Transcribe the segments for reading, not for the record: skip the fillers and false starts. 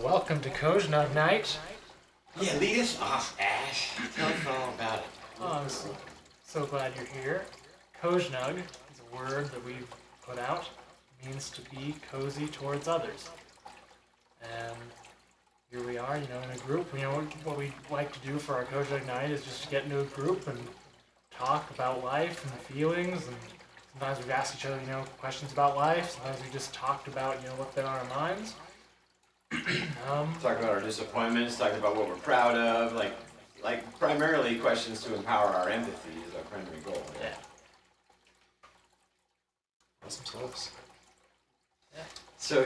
welcome to COZSNUG night. Yeah, lead us off, Ash. Tell us all about it. Oh, I'm so glad you're here. COZSNUG is a word that we've put out. It means to be cozy towards others. And here we are, in a group. What we like to do for our COZSNUG night is just to get into a group and talk about life and feelings. And sometimes we've asked each other, questions about life. Sometimes we just talked about, what's been on our minds. Talk about our disappointments, talk about what we're proud of, like primarily questions to empower our empathy is our primary goal. Yeah. Awesome sauce. Yeah. So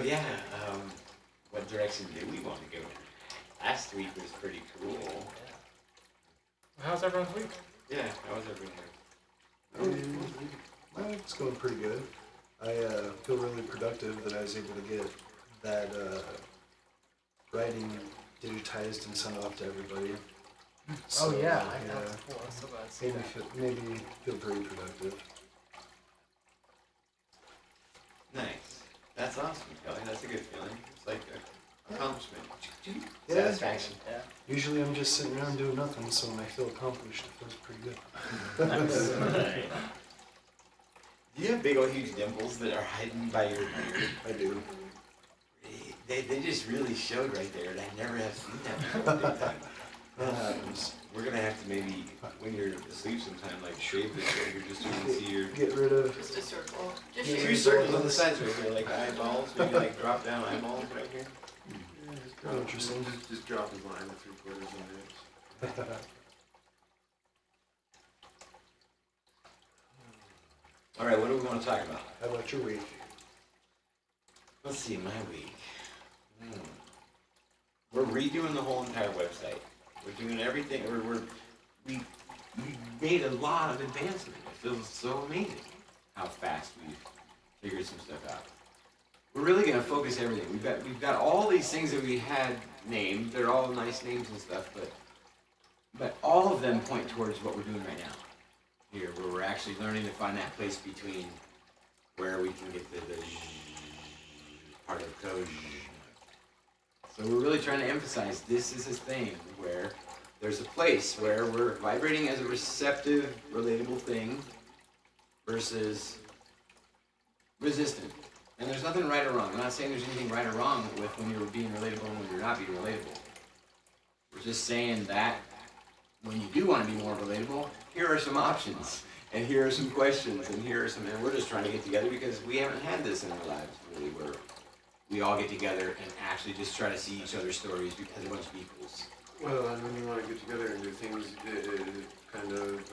what direction do we want to go in? Last week was pretty cool. Yeah. How's everyone's week? Yeah, how was everyone week? My week's going pretty good. I feel really productive that I was able to get that writing digitized and sent off to everybody. So, I got cool. I'm so glad to see that. Maybe feel pretty productive. Nice. That's awesome, Kelly. That's a good feeling. It's like an accomplishment. Yeah. Satisfaction. Yeah. Usually I'm just sitting around doing nothing, so when I feel accomplished, it feels pretty good. Do you have big old huge dimples that are hidden by your beard? I do. They just really showed right there, and I never have seen that before. Big time. We're gonna have to maybe, when you're asleep sometime, like shave this right here just so you can see your... Get rid of... Just a circle. Just Yeah. shoot. Two circles on the sides right here, like eyeballs, maybe like drop down eyeballs right here. Interesting. Just drop his line at 3/4 inch. Alright, what do we want to talk about? How about your week? Let's see, my week. We're redoing the whole entire website. We're doing everything. We made a lot of advancement. It feels so amazing how fast we've figured some stuff out. We're really going to focus everything. We've got all these things that we had named. They're all nice names and stuff, but all of them point towards what we're doing right now. Here, where we're actually learning to find that place between where we can get the part of code. So we're really trying to emphasize this is a thing where there's a place where we're vibrating as a receptive, relatable thing versus resistant. And there's nothing right or wrong. I'm not saying there's anything right or wrong with when you're being relatable and when you're not being relatable. We're just saying that when you do want to be more relatable, here are some options, and here are some questions, and and we're just trying to get together because we haven't had this in our lives really where we all get together and actually just try to see each other's stories as a bunch of equals. Well, and when you want to get together and do things, it kind of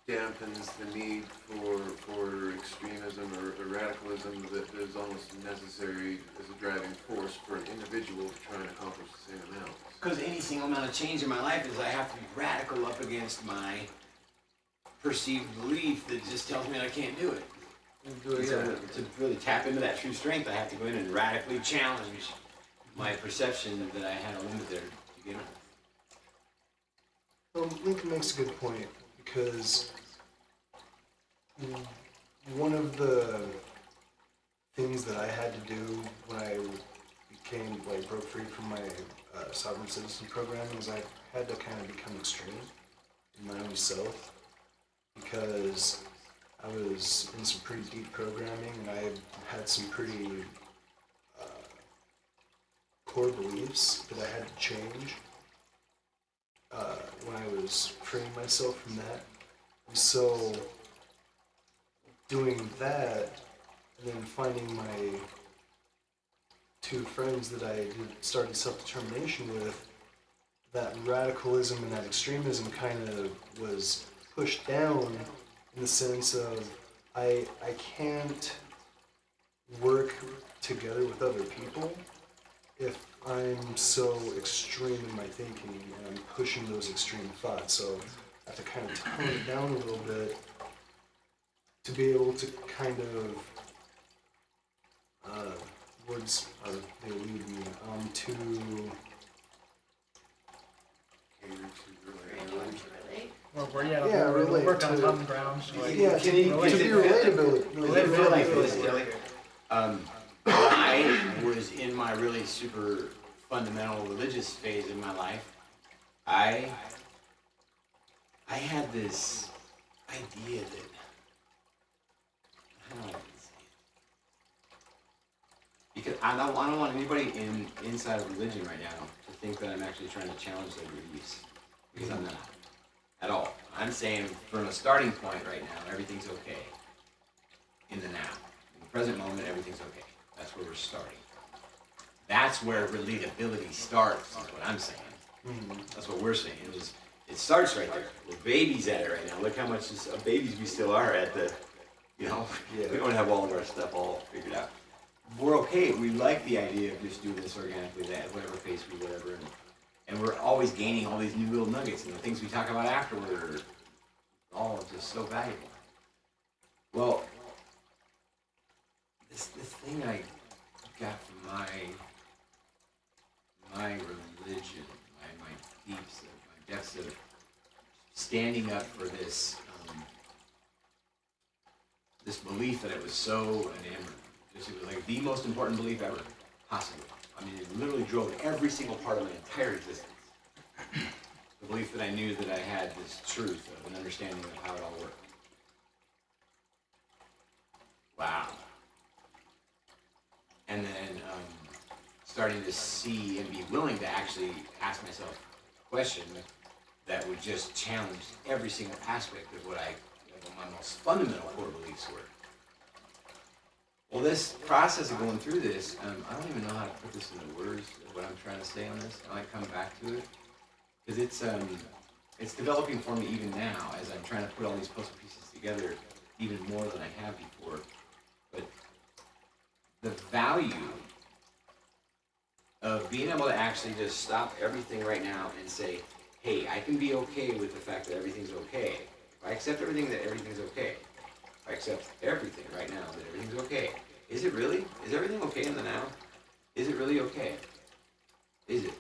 dampens the need for extremism or radicalism that is almost necessary as a driving force for an individual to try and accomplish the same amount. Because any single amount of change in my life is I have to be radical up against my perceived belief that just tells me I can't do it. To really tap into that true strength, I have to go in and radically challenge my perception that I had a limit there to begin with. Well, Lincoln makes a good point, because one of the things that I had to do when I broke free from my sovereign citizen program is I had to kind of become extreme in my own self, because I was in some pretty deep programming and I had some pretty core beliefs that I had to change when I was freeing myself from that. And so doing that and then finding my two friends that I started self-determination with, that radicalism and that extremism kind of was pushed down in the sense of I can't work together with other people if I'm so extreme in my thinking and I'm pushing those extreme thoughts. So I have to kind of tone it down a little bit to be able to kind of words are, they elude me, to We're relate working on to- common ground. yeah, to be relatable. Does it feel like this, Kelly? What I I was in my really super fundamental religious phase in my life, I had this idea that, how do I say it? Because I don't want anybody inside of religion right now to think that I'm actually trying to challenge their beliefs, because I'm not at all. I'm saying from a starting point right now, everything's okay. In the now, in the present moment, everything's okay. That's where we're starting. That's where relatability starts, is what I'm saying. That's what we're saying. It starts right there. We're babies at it right now. Look how much babies we still are at the, we don't have all of our stuff all figured out. We're okay. We like the idea of just doing this organically, that whatever pace we whatever, and we're always gaining all these new little nuggets, and the things we talk about afterward are all just so valuable. Well, this thing I got from my religion, my deeps, my depths of standing up for this this belief that it was so enamored. It was like the most important belief ever, possible. I mean, it literally drove every single part of my entire existence. The belief that I knew that I had this truth of an understanding of how it all worked. Wow. And then starting to see and be willing to actually ask myself a question that would just challenge every single aspect of what my most fundamental core beliefs were. Well, this process of going through this, I don't even know how to put this into words, what I'm trying to say on this. I might come back to it, because it's developing for me even now as I'm trying to put all these puzzle pieces together even more than I have before. But the value of being able to actually just stop everything right now and say, hey, I can be okay with the fact that everything's okay. If I accept everything that everything's okay. If I accept everything right now that everything's okay. Is it really? Is everything okay in the now? Is it really okay? Is it?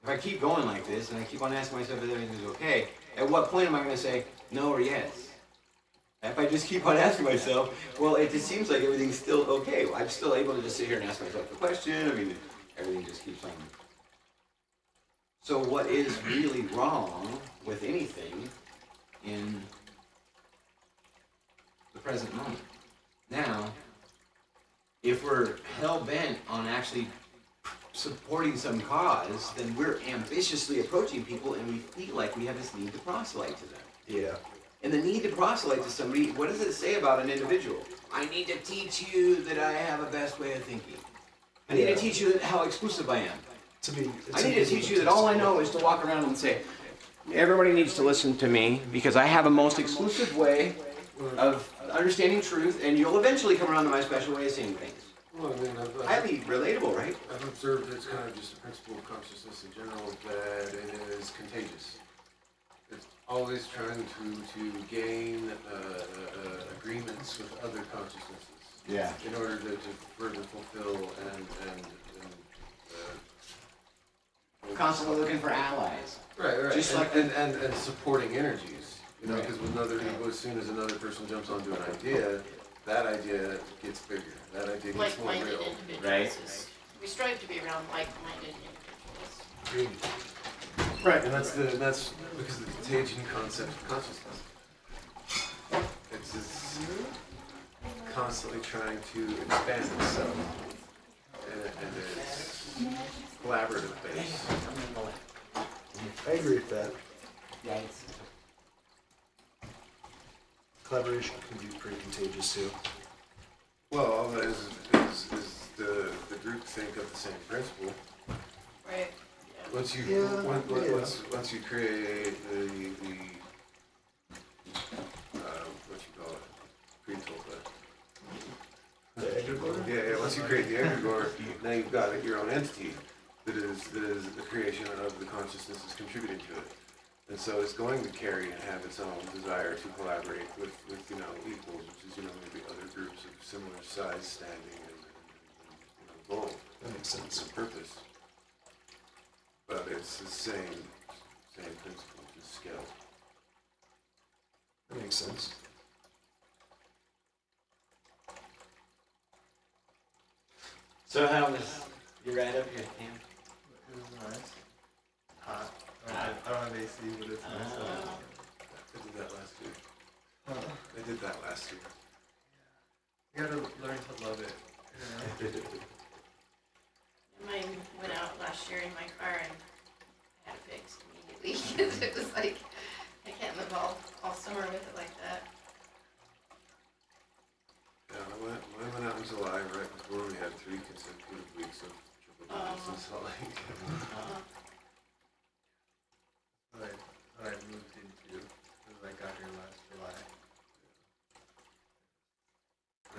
If I keep going like this and I keep on asking myself if everything's okay, at what point am I going to say no or yes? If I just keep on asking myself, well, it just seems like everything's still okay. Well, I'm still able to just sit here and ask myself the question. I mean, everything just keeps on. So what is really wrong with anything in the present moment? Now, if we're hell-bent on actually supporting some cause, then we're ambitiously approaching people and we feel like we have this need to proselyte to them. Yeah. And the need to proselyte to somebody, what does it say about an individual? I need to teach you that I have a best way of thinking. I need to teach you how exclusive I am. I need to teach you that all I know is to walk around and say, everybody needs to listen to me because I have a most exclusive way of understanding truth, and you'll eventually come around to my special way of seeing things. Well, I mean, Highly relatable, right? I've observed it's kind of just a principle of consciousness in general that it is contagious. It's always trying to gain agreements with other consciousnesses. Yeah. In order to further fulfill and Constantly looking for allies. right. Just like and supporting energies. You know, Right. because as soon as another person jumps onto an idea, that idea gets bigger. That idea gets more Like-minded real. individuals. Right. We strive to be around like-minded individuals. Right, and that's because of the contagion concept of consciousness. It's constantly trying to expand itself, and it's collaborative based. I agree with that. Yeah, Collaboration can be pretty contagious too. Well, all that is the group think of the same principle. Right. Once you once you create the what you call it, pre-told The egregore? yeah. Once you create the egregore, now you've got your own entity that is the creation of the consciousness is contributing to it, and so it's going to carry and have its own desire to collaborate with equals, which is maybe other groups of similar size, standing, and goal. That makes sense. It's a purpose. But it's the same principle, just scale. That makes sense. So how was you ride up here, Cam? It was nice. Hot. I don't have AC, but it's nice. I did that last year. I did that last year. You gotta learn to love it. You know? Mine went out last year in my car and I had it fixed immediately because it was like, I can't live all summer with it like that. Yeah, I went out in July, right before we had 3 consecutive weeks of triple digits in Salt Lake. What I moved into as I got here last July.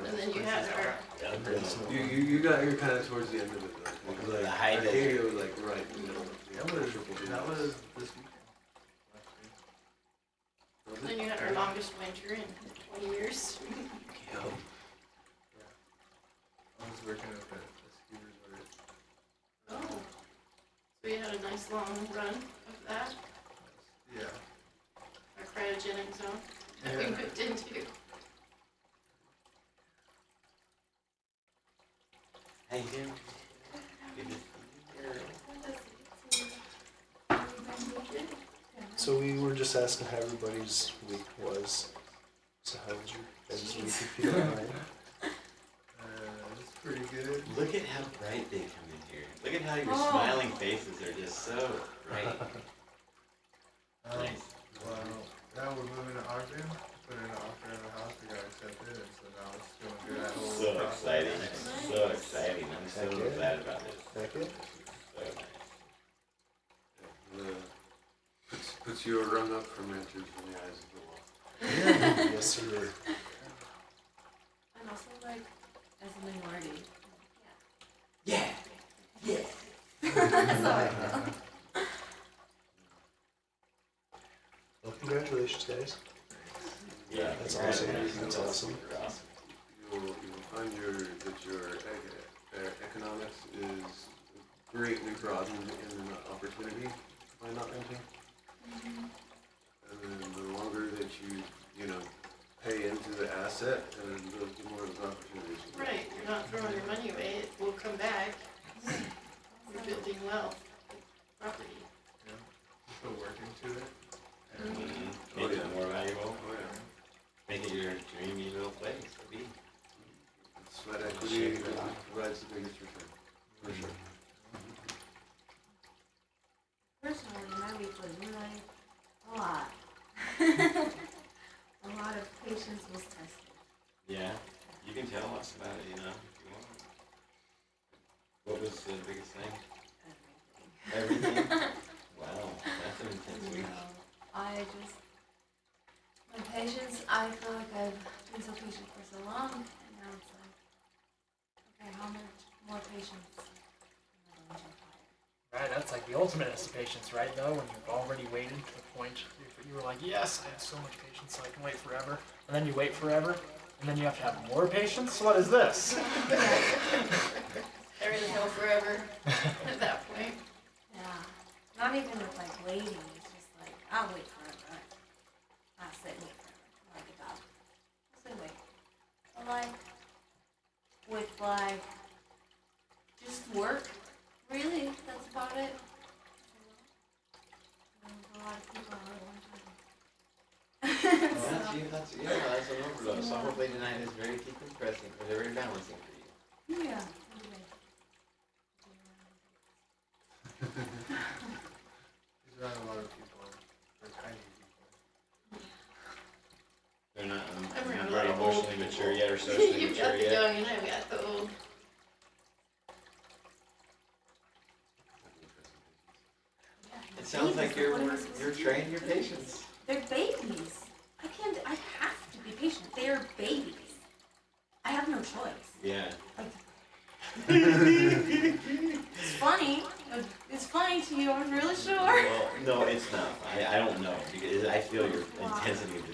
And then you had our, You got here kind of towards the end of it, though. Because The like, high Arcadia was like right in the middle. That was this weekend. Last week. then you had our longest winter in 20 years. I was working at a ski resort. Oh. So you had a nice long run of that, Yeah. our cryogenic zone that we Yeah. moved into. How you doing? Good to see you. So we were just asking how everybody's week was. So how was your guys' week, if you don't mind? It's pretty good. Look at how bright they come in here. Look at how your smiling faces are just so bright. Nice. Well, now we're moving to Ogden. Put in an offer in the house. We got accepted, and so now it's going through that whole So process. exciting. So exciting. I'm so Heck yeah. glad about this. Heck yeah. So nice. Puts you a rung up from renters in the eyes of the law. Yes, sir. And also, like, as a minority. Yeah. Yeah. That's how I feel. Well, congratulations, guys. Yeah. That's awesome. That's awesome. Awesome. You'll find that your economics is greatly broadened in opportunity by not renting. And then the longer that you know, pay into the asset, and then the more of those opportunities. you get. Right, you're not throwing your money away, it will come back. You're building wealth, property. Yeah. You put work into it. And Mm-hmm. Make it more valuable. Oh, yeah. Make it your dreamy little place to be. Sweat equity provides the biggest return, for sure. Personally, my week was really a lot. A lot of patience was tested. Yeah. You can tell us about it, you know, if you want. What was the biggest thing? Everything. Everything? Wow, that's an intense week. My patience, I feel like I've been so patient for so long, and now it's like, okay, how much more patience am I going to require? Right, that's like the ultimate is patience, right? Though, when you've already waited to the point you were like, yes, I have so much patience, so I can wait forever. And then you wait forever, and then you have to have more patience? What is this? They're in hell forever at that point. Yeah, not even with like waiting, it's just like, I'll wait forever. I'll sit and wait forever, like a dog. I'll sit and wait. But like, with like, just work, really, that's about it. There's a lot of people all at one time. That's an overdose. So hopefully tonight is very decompressing, or very balancing for you. Yeah. He's around a lot of people. They're tiny people. They're not I'm around a very lot of old emotionally people. mature yet, or socially You've mature got the yet. young and I've got the old. It sounds like you're What am I supposed to do? training your patience. They're babies. I have to be patient. They are babies. I have no choice. Yeah. It's funny. It's funny to you, I'm really sure. Well, no, it's not. I don't know because I feel your intensity of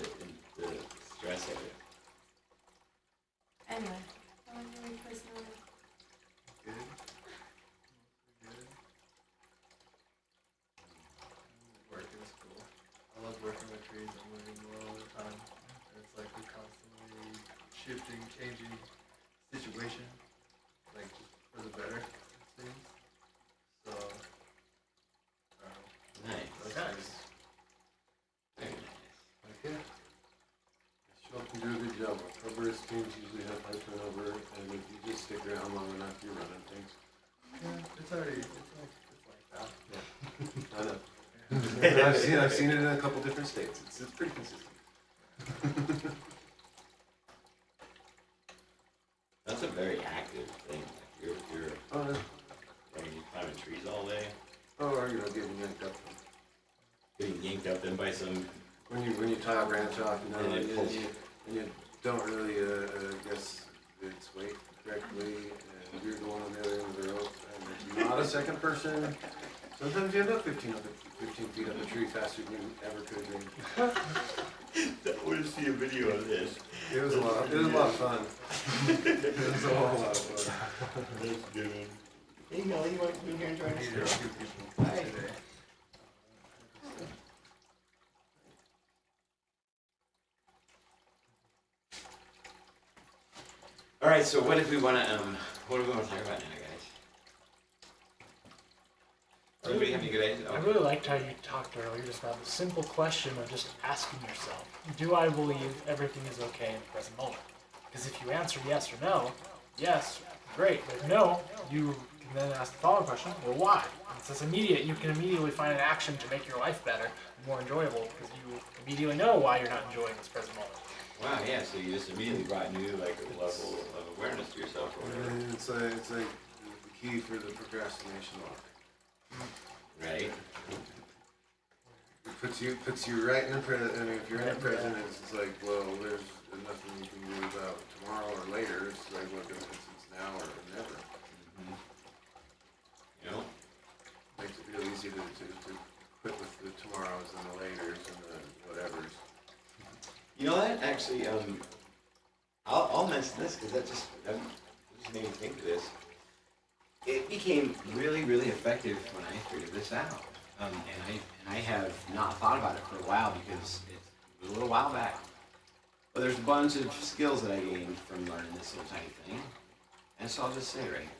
the stress of it. Anyway, I was really personal. Good. Good. Working is cool. I love working with trees. I'm learning more all the time. And it's like a constantly shifting, changing situation. Like just for the streams usually have high turnover, and if you just stick around long enough, you're running things. Yeah, it's already, it's like that. I know. And I've seen it in a couple different states. It's pretty consistent. That's a very active thing. Like you're Oh, no. I mean, you climbing trees all day, Oh, or getting yanked up. getting yanked up then by some. When you tie a branch off, And it pulls. and you don't really guess its weight correctly, and you're going on the other end of the rope, and there's not a second person. Sometimes you end up 15 feet up the tree faster than you ever could be. I want to see a video of this. It was a lot of fun. It was a whole lot of fun. That's good. Hey, Melly, you want to come in here and join us? Needed a few people Hi. today. All right, so what do we want to talk about now, guys? Does anybody have any good ideas? I really liked how you talked earlier just about the simple question of just asking yourself, do I believe everything is okay in the present moment? Because if you answer yes or no, yes, great. But if no, you can then ask the following question, well, why? And since immediate, you can immediately find an action to make your life better and more enjoyable because you immediately know why you're not enjoying this present moment. Wow, yeah, so you just immediately brought new like a level of awareness to yourself or whatever. And it's like the key for the procrastination lock. Right? It puts you right in the present. I mean, if you're in the present, it's like, well, there's nothing you can do about tomorrow or later. It's like, what difference it's now or never. Mm-hmm. You know? Makes it real easy to quit with the tomorrows and the laters and the whatevers. You know that actually, I'll mention this because that just made me think of this. It became really, really effective when I figured this out, and I have not thought about it for a while because it was a little while back. But there's a bunch of skills that I gained from learning this little tiny thing, and so I'll just say it right here.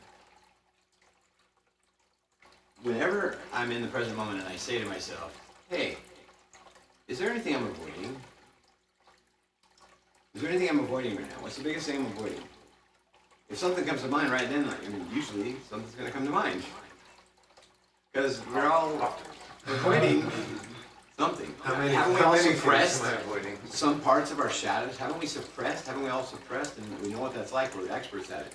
Whenever I'm in the present moment and I say to myself, "Hey, is there anything I'm avoiding?" Is there anything I'm avoiding right now? What's the biggest thing I'm avoiding? If something comes to mind right then, usually something's going to come to mind. Because we're all avoiding something. Haven't we all suppressed am I avoiding? some parts of our shadows? Haven't we suppressed? Haven't we all suppressed? And we know what that's like. We're experts at it.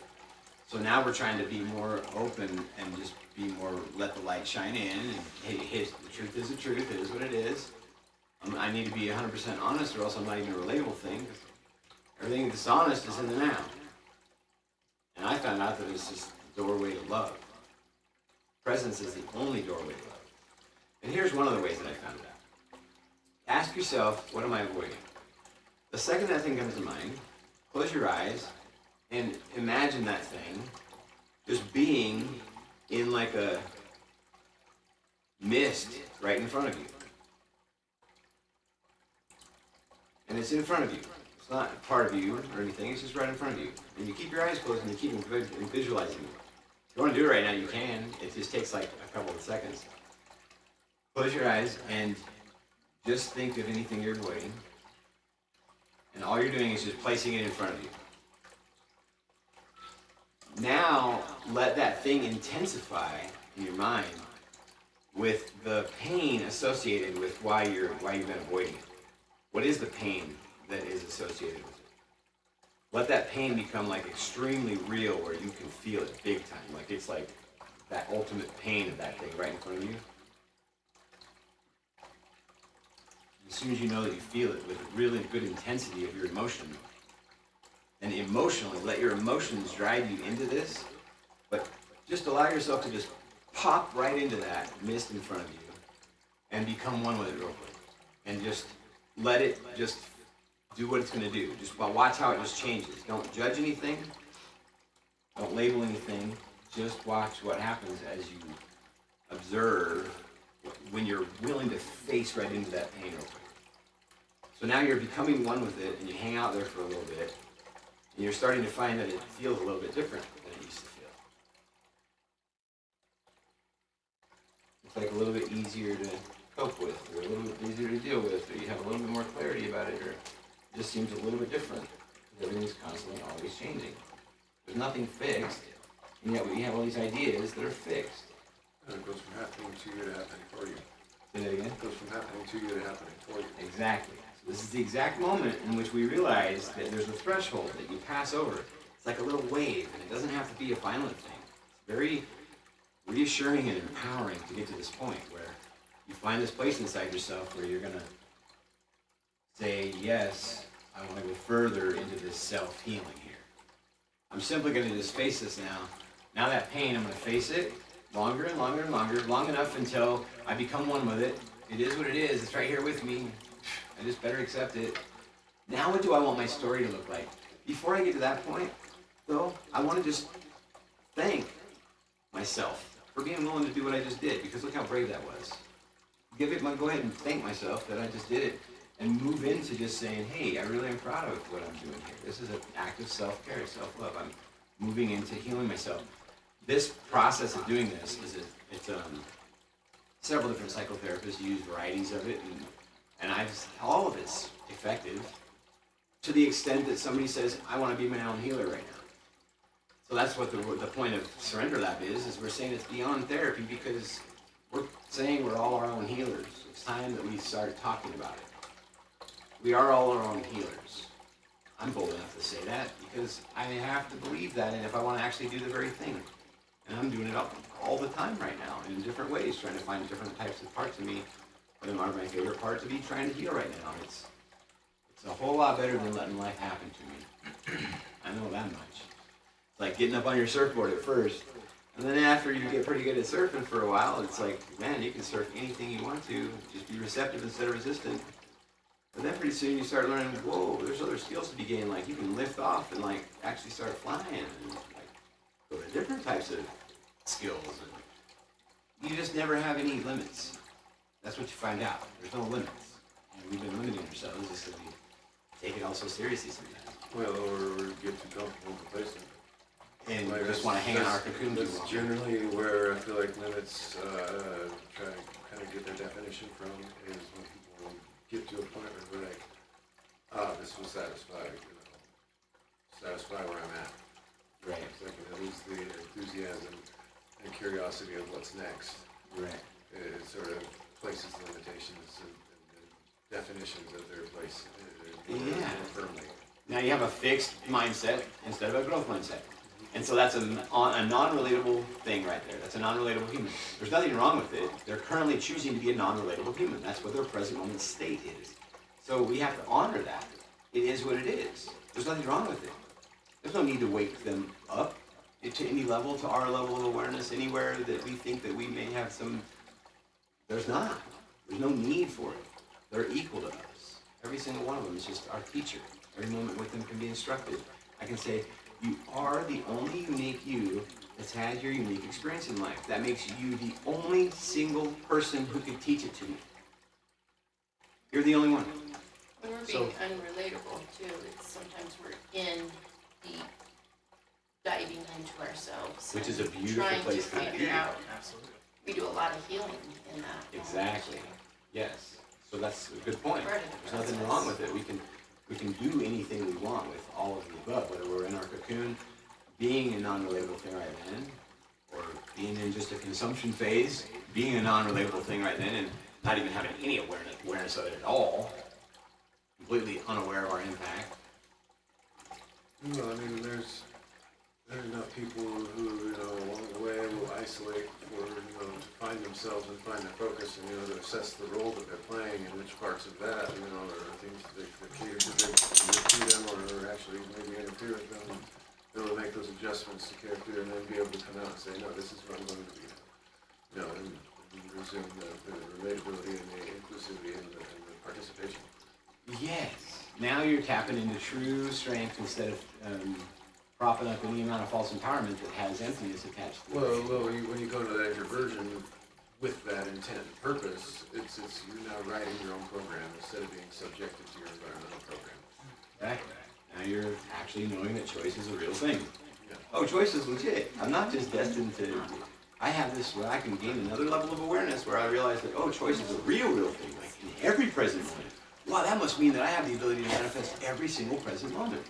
So now we're trying to be more open and just be more, let the light shine in. And hey, the truth is the truth. It is what it is. I need to be 100% honest or else I'm not even a relatable thing. Everything that's honest is in the now. And I found out that it's just the doorway to love. Presence is the only doorway to love. And here's one of the ways that I found it out. Ask yourself, what am I avoiding? The second that thing comes to mind, close your eyes and imagine that thing just being in like a mist right in front of you. And it's in front of you. It's not a part of you or anything, it's just right in front of you. And you keep your eyes closed and you keep visualizing it. If you want to do it right now, you can. It just takes like a couple of seconds. Close your eyes and just think of anything you're avoiding. And all you're doing is just placing it in front of you. Now, let that thing intensify in your mind with the pain associated with why you've been avoiding it. What is the pain that is associated with it? Let that pain become like extremely real where you can feel it big time. Like it's like that ultimate pain of that thing right in front of you. As soon as you know that you feel it with a really good intensity of your emotion, and emotionally, let your emotions drive you into this, but just allow yourself to just pop right into that mist in front of you and become one with it real quick. And just let it just do what it's going to do. Just watch how it just changes. Don't judge anything. Don't label anything. Just watch what happens as you observe when you're willing to face right into that pain real quick. So now you're becoming one with it, and you hang out there for a little bit, and you're starting to find that it feels a little bit different than it used to feel. It's like a little bit easier to cope with, or a little bit easier to deal with, or you have a little bit more clarity about it, or it just seems a little bit different everything's constantly always changing. There's nothing fixed, and yet we have all these ideas that are fixed. And it goes from happening to you to happening for you. Say that again? It goes from happening to you to happening for you. Exactly. So this is the exact moment in which we realize that there's a threshold that you pass over. It's like a little wave, and it doesn't have to be a violent thing. It's very reassuring and empowering to get to this point where you find this place inside yourself where you're going to say, yes, I want to go further into this self-healing here. I'm simply going to just face this now. Now that pain, I'm going to face it longer and longer and longer, long enough until I become one with it. It is what it is. It's right here with me. I just better accept it. Now what do I want my story to look like? Before I get to that point, though, I want to just thank myself for being willing to do what I just did, because look how brave that was. Go ahead and thank myself that I just did it, and move into just saying, hey, I really am proud of what I'm doing here. This is an act of self-care, self-love. I'm moving into healing myself. This process of doing this it's several different psychotherapists use varieties of it, and all of it's effective to the extent that somebody says, I want to be my own healer right now. So that's what the point of Surrender Lab is we're saying it's beyond therapy, because we're saying we're all our own healers. It's time that we start talking about it. We are all our own healers. I'm bold enough to say that because I have to believe that, and if I want to actually do the very thing. And I'm doing it all the time right now in different ways, trying to find different types of parts of me. But are my favorite part to be trying to heal right now. It's a whole lot better than letting life happen to me. I know that much. It's like getting up on your surfboard at first, and then after you get pretty good at surfing for a while, it's like, man, you can surf anything you want to. Just be receptive instead of resistant. But then pretty soon you start learning, whoa, there's other skills to be gained. Like you can lift off and like actually start flying and like go to different types of skills. And you just never have any limits. That's what you find out. There's no limits. And we've been limiting ourselves just because we take it all so seriously sometimes. Well, or get too comfortable and complacent. And Like we just want to hang in our cocoon too That's long. generally where I feel like limits try to kind of get their definition from, is when people get to a point where they're like, this will satisfy where I'm at. Right. It's like they lose the enthusiasm and curiosity of what's next. Right. It sort of places limitations and definitions of their place Yeah. more firmly. Now you have a fixed mindset instead of a growth mindset. And so that's a non-relatable thing right there. That's a non-relatable human. There's nothing wrong with it. They're currently choosing to be a non-relatable human. That's what their present moment state is. So we have to honor that. It is what it is. There's nothing wrong with it. There's no need to wake them up to any level, to our level of awareness, anywhere that we think that we may have some. There's not. There's no need for it. They're equal to us. Every single one of them is just our teacher. Every moment with them can be instructed. I can say, you are the only unique you that's had your unique experience in life. That makes you the only single person who could teach it to me. You're the only one. When we're being unrelatable too, it's sometimes we're in deep, diving into ourselves. Which is a and beautiful trying place to to figure be. out. Absolutely. We do a lot of healing in that. Exactly. Yes. So that's a good point. Part of the There's nothing process. wrong with it. We can do anything we want with all of the above, whether we're in our cocoon, being a non-relatable thing right then, or being in just a consumption phase, being a non-relatable thing right then, and not even having any awareness of it at all, completely unaware of our impact. Well, I mean, there's enough people who, along the way will isolate for, to find themselves and find their focus and, to assess the role that they're playing and which parts of that, are things that cater to them or actually maybe interfere with them. Be able to make those adjustments to character and then be able to come out and say, no, this is what I'm going to be. And resume the relatability and the inclusivity and the participation. Yes. Now you're tapping into true strength instead of propping up any amount of false empowerment that has emptiness attached to it. Well, when you go to that introversion with that intent and purpose, it's you're now writing your own program instead of being subjected to your environmental program. Exactly. Now you're actually knowing that choice is a real thing. Yeah. Oh, choice is legit. I'm not just destined to. I have this where I can gain another level of awareness where I realize that, oh, choice is a real thing, like in every present moment. Wow, that must mean that I have the ability to manifest every single present moment.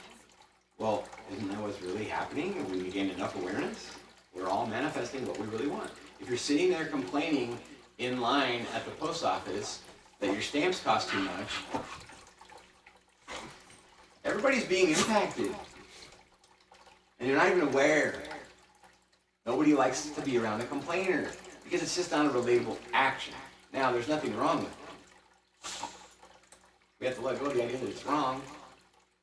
Well, isn't that what's really happening? And when you gain enough awareness, we're all manifesting what we really want. If you're sitting there complaining in line at the post office that your stamps cost too much, everybody's being impacted. And you're not even aware. Nobody likes to be around a complainer because it's just not a relatable action. Now, there's nothing wrong with it. We have to let go of the idea that it's wrong.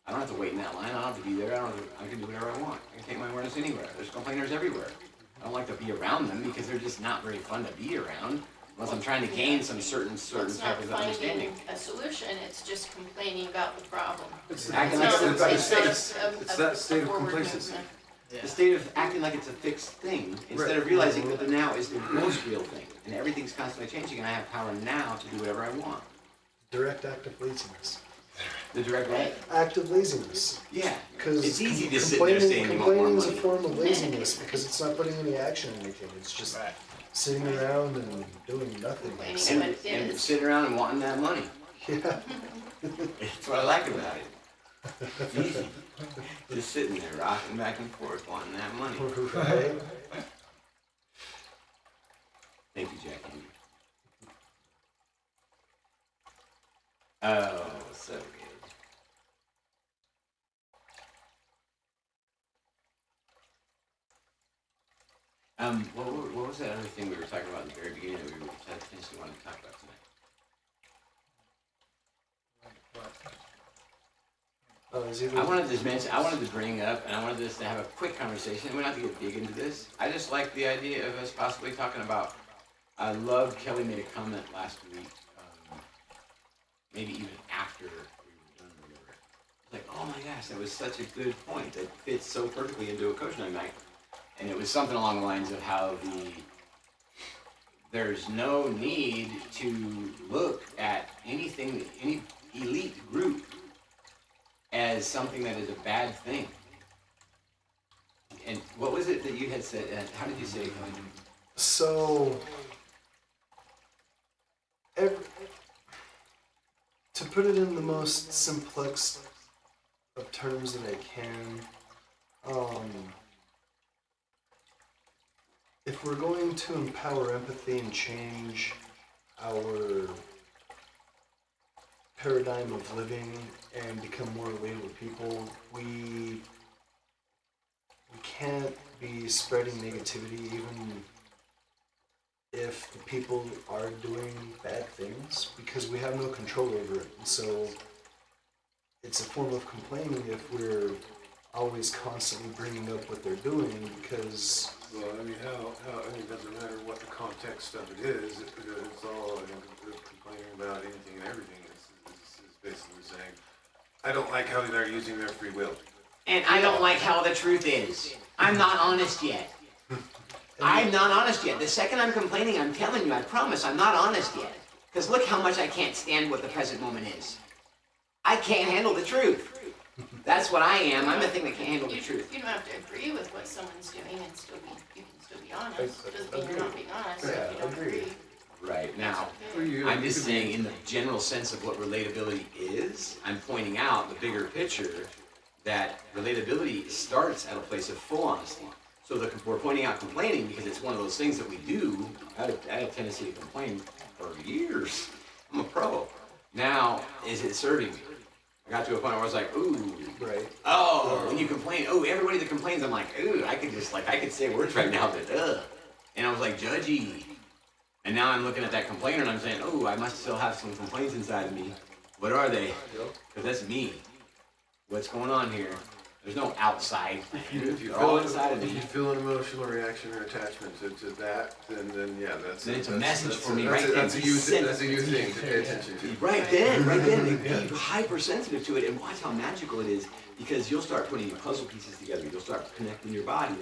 I don't have to wait in that line. I don't have to be there. I can do whatever I want. I can take my awareness anywhere. There's complainers everywhere. I don't like to be around them because they're just not very fun to be around unless I'm trying to gain some certain type of understanding. It's not finding a solution, it's just complaining about the problem. It's Acting not- like it's- everybody's it's that state of forward complacency. movement. Yeah. The state of acting like it's a fixed thing instead of realizing that the now is the most real thing and everything's constantly changing and I have power now to do whatever I want. Direct act of laziness. The direct right? Act of laziness. Yeah. Because It's easy to sit there saying you want more complaining is a money. form of laziness because it's not putting any action in anything. It's just Right. sitting around and doing nothing. Complaining. So, And, But it and is. sitting around and wanting that money. yeah. That's what I like about it. It's easy. Just sitting there, rocking back and forth, wanting that money. Right? Thank you, Jackie. Oh, so good. What was that other thing we were talking about in the very beginning that we potentially wanted to talk about tonight? I wanted to bring up, and I wanted us to have a quick conversation. We don't have to get big into this. I just like the idea of us possibly talking about. I loved Kelly made a comment last week, maybe even after we were done or whatever. Like, oh my gosh, that was such a good point that fits so perfectly into a COZSNUG night. And it was something along the lines of how there's no need to look at anything, any elite group as something that is a bad thing. And what was it that you had said? How did you say it? So, to put it in the most simplex of terms that I can, if we're going to empower empathy and change our paradigm of living and become more relatable people, we can't be spreading negativity even if the people are doing bad things because we have no control over it. And so it's a form of complaining if we're always constantly bringing up what they're doing because Well, I mean, it doesn't matter what the context of it is. It's all, complaining about anything and everything is basically saying, I don't like how they're using their free will. And I don't like how the truth is. I'm not honest yet. I'm not honest yet. The second I'm complaining, I'm telling you, I promise, I'm not honest yet. Because look how much I can't stand what the present moment is. I can't handle the truth. That's what I am. I'm the thing that can't handle the truth. You don't have to agree with what someone's doing and you can still be honest. Doesn't mean you're not being honest if you don't agree. Right. Now, For you, I'm you just could saying in the general sense of what relatability is, I'm pointing out the bigger picture that relatability starts at a place of full honesty. So we're pointing out complaining because it's one of those things that we do. I had a tendency to complain for years. I'm a pro. Now, is it serving me? I got to a point where I was like, ooh, right. oh, when you complain, oh, everybody that complains, I'm like, ooh, I could say words right now that, and I was like, judgy. And now I'm looking at that complainer and I'm saying, oh, I must still have some complaints inside of me. What are they? Because that's me. What's going on here? There's no outside. If you They're all inside of if you me. feel an emotional reaction or attachment to that, then yeah, that's Then it's a that's- message that's for me that's right a, then. that's a you Send- that's a you thing to pay attention to. Right then, be hypersensitive to it and watch how magical it is because you'll start putting your puzzle pieces together. You'll start connecting your body.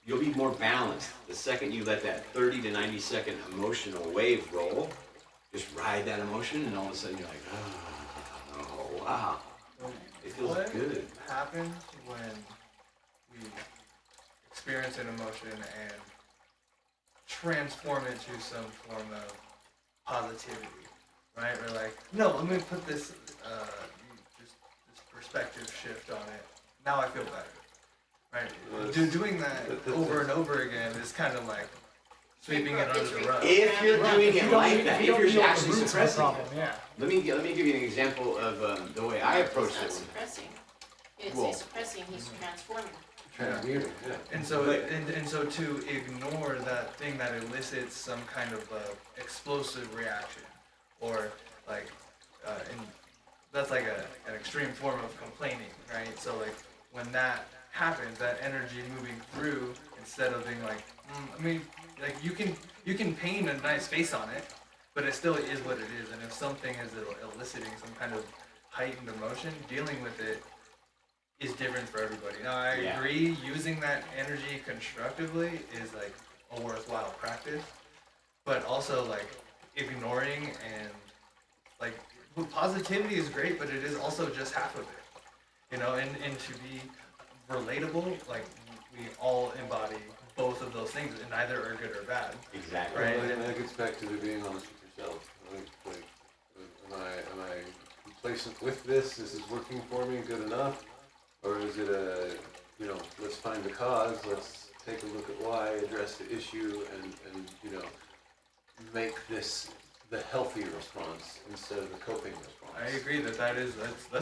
You'll be more balanced. The second you let that 30 to 90 second emotional wave roll, just ride that emotion and all of a sudden you're like, oh wow. It feels What good. happens when we experience an emotion and transform it to some form of positivity, right? We're like, no, let me put this, just this perspective shift on it. now I feel better, right? Well, Doing that over and over again is kind of like sweeping it under the rug. If you're doing it like that, if you don't you're know the actually roots of the suppressing problem, it. yeah. Let me give you an example of the way I approached He's not it. suppressing. It's Well- suppressing, he's transforming. Transmuting, yeah. And so to ignore that thing that elicits some kind of explosive reaction, or like, and that's like an extreme form of complaining, right? So like when that happens, that energy moving through, instead of being like, I mean, like you can paint a nice face on it, but it still is what it is. And if something is eliciting some kind of heightened emotion, dealing with it is different for everybody. Now I Yeah. agree, using that energy constructively is like a worthwhile practice, but also like ignoring and like positivity is great, but it is also just half of it, you know. And to be relatable, like we all embody both of those things, and neither are good or bad. Exactly. Right. Well, and that gets back to the being honest with yourself. Like, am I complacent with this? This is working for me, good enough? Or is it let's find the cause, let's take a look at why, address the issue, and make this the healthy response instead of the coping response. I agree that's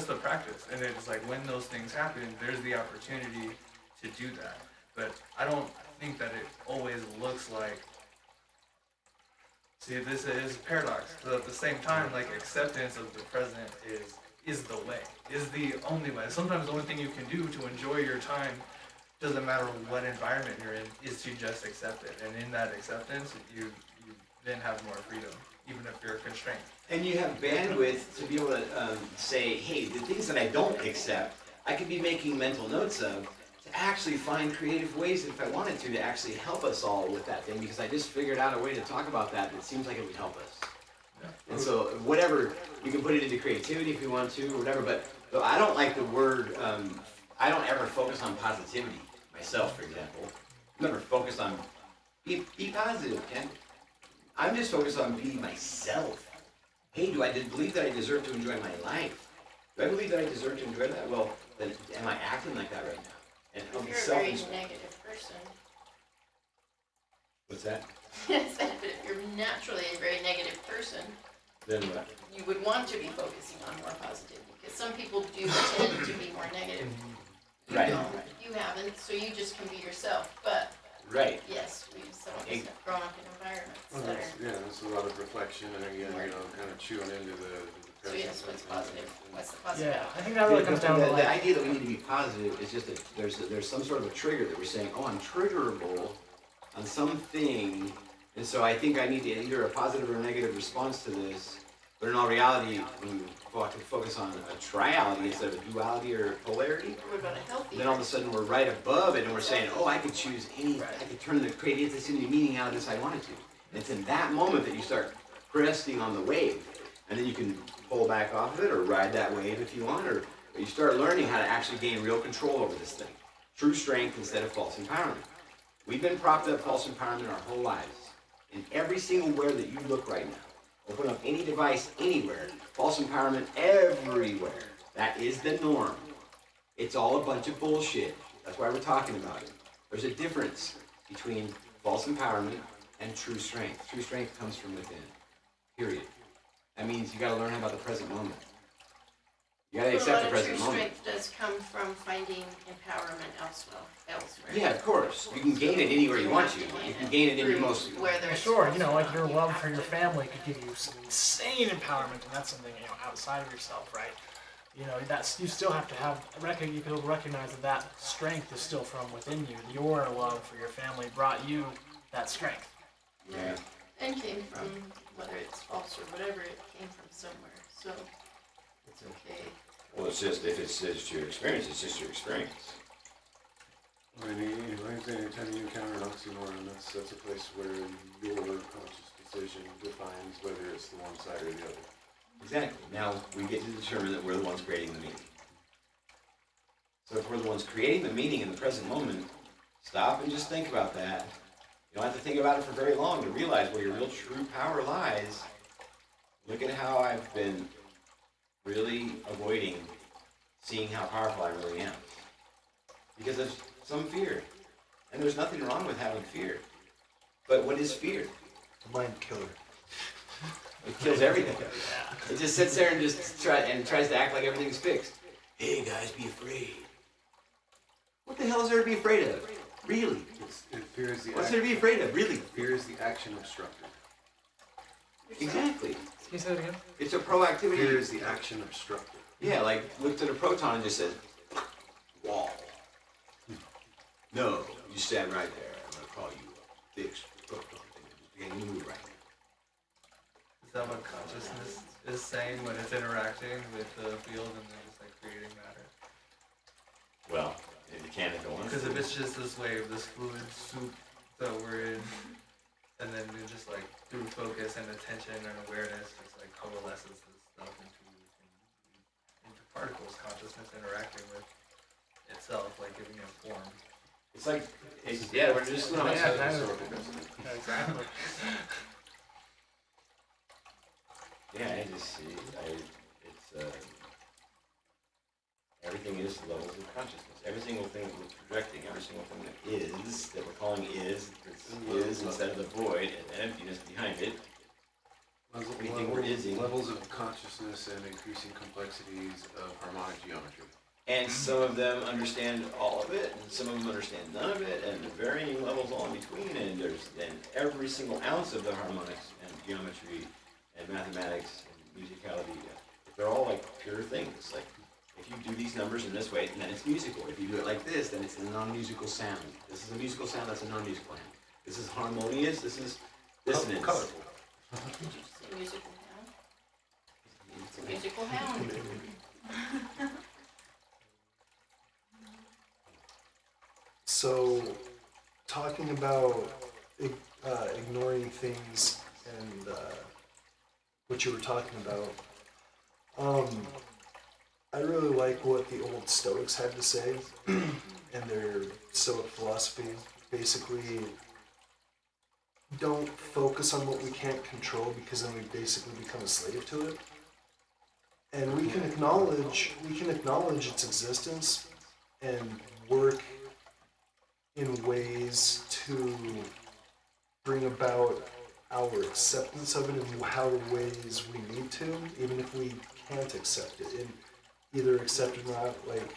the practice, and it's like when those things happen, there's the opportunity to do that. But I don't think that it always looks like. See, this is a paradox. But at the same time, like acceptance of the present is the way, is the only way. Sometimes the only thing you can do to enjoy your time, doesn't matter what environment you're in, is to just accept it. And in that acceptance, you then have more freedom, even if you're constrained. And you have bandwidth to be able to say, hey, the things that I don't accept, I could be making mental notes of, to actually find creative ways, if I wanted to actually help us all with that thing, because I just figured out a way to talk about that seems like it would help us. And so whatever, we can put it into creativity if we want to, or whatever, but I don't like the word, I don't ever focus on positivity, myself, for example. I'm never focused on, be positive, Ken. I'm just focused on being myself. Hey, do I believe that I deserve to enjoy my life? Do I believe that I deserve to enjoy that? Well, then am I acting like that right now? And If I'm you're a very selfish. negative person, What's that? but if you're naturally a very negative person, Then what? you would want to be focusing on more positivity, because some people do tend to be more negative. You Right. don't, you haven't, so you just can be yourself, but Right. yes, some of us have grown up in environments Well, that that's a lot of reflection, and again, kind of chewing into the so present. yes, what's positive, what's the positive? Yeah, I think that really comes down to the like, idea that we need to be positive is just that there's some sort of a trigger that we're saying, oh, I'm triggerable on something, and so I think I need to either a positive or a negative response to this. But in all reality, when you focus on a triality instead of a duality or polarity, What about a healthy? then all of a sudden we're right above it and we're saying, oh, I could choose any, I could turn the create this into meaning out of this I wanted to. And it's in that moment that you start cresting on the wave. And then you can pull back off of it or ride that wave if you want, or you start learning how to actually gain real control over this thing. True strength instead of false empowerment. We've been propped up false empowerment our whole lives. In every single where that you look right now, open up any device anywhere, false empowerment everywhere. That is the norm. It's all a bunch of bullshit. That's why we're talking about it. There's a difference between false empowerment and true strength. True strength comes from within. Period. That means you gotta learn about the present moment. You gotta accept the present True moment. strength does come from finding empowerment elsewhere. Yeah, of course. You can gain it anywhere you want to. You can gain it in your most. Where well, there's sure, you know, like your love for your family could give you some insane empowerment, and that's something, you know, outside of yourself, right? You know, that's, you still have to have, you can recognize that that strength is still from within you. Your love for your family brought you that strength. Yeah. and came from whether it's false or whatever, it came from somewhere. So it's okay. Well, it's just, if it's just your experience, it's just your experience. Anytime you encounter an oxymoron, that's a place where your conscious decision defines whether it's the one side or the other. Exactly. Now we get to determine that we're the ones creating the meaning. So if we're the ones creating the meaning in the present moment, stop and just think about that. You don't have to think about it for very long to realize where your real true power lies. Look at how I've been really avoiding seeing how powerful I really am. because there's some fear. And there's nothing wrong with having fear. But what is fear? A mind killer. It kills everything. It just sits there and tries to act like everything's fixed. Hey guys, be afraid. What the hell is there to be afraid of? Really? Fear is the What's there to be afraid of? Really? Fear is the action obstructor. Exactly. Can you say it again? It's a proactivity. Fear is the action obstructor. Yeah, like looked at a proton and just said, wall. No, you stand right there. I'm gonna call you a fixed proton. You can't move right now. Is that what consciousness is saying when it's interacting with the field and then just like creating matter? Well, in mechanical ones. Because if it's just this wave, this fluid soup that we're in, and then it just like through focus and attention and awareness, just like coalesces this stuff into particles, consciousness interacting with itself, like giving it form. It's like, yeah, we're just not. Yeah, That's that is- historical precedent. Exactly. Yeah, I just see. Everything is levels of consciousness. Every single thing that we're projecting, every single thing that we're calling is instead of the void and the emptiness behind it. Anything we're ising. Levels of consciousness and increasing complexities of harmonic geometry. And some of them understand all of it, and some of them understand none of it, and the varying levels all in between. And there's then every single ounce of the harmonics and geometry and mathematics and musicality. They're all like pure things. Like if you do these numbers in this way, then it's musical. If you do it like this, then it's a non-musical sound. This is a musical sound. That's a non-musical sound. This is harmonious. This is dissonance. Colorful. Did you say musical hound? It's a musical hound. So, talking about ignoring things and what you were talking about, I really like what the old Stoics had to say and their Stoic philosophy. Basically, don't focus on what we can't control because then we basically become a slave to it. And we can acknowledge its existence and work in ways to bring about our acceptance of it in however ways we need to, even if we can't accept it. And either accept it or not, like,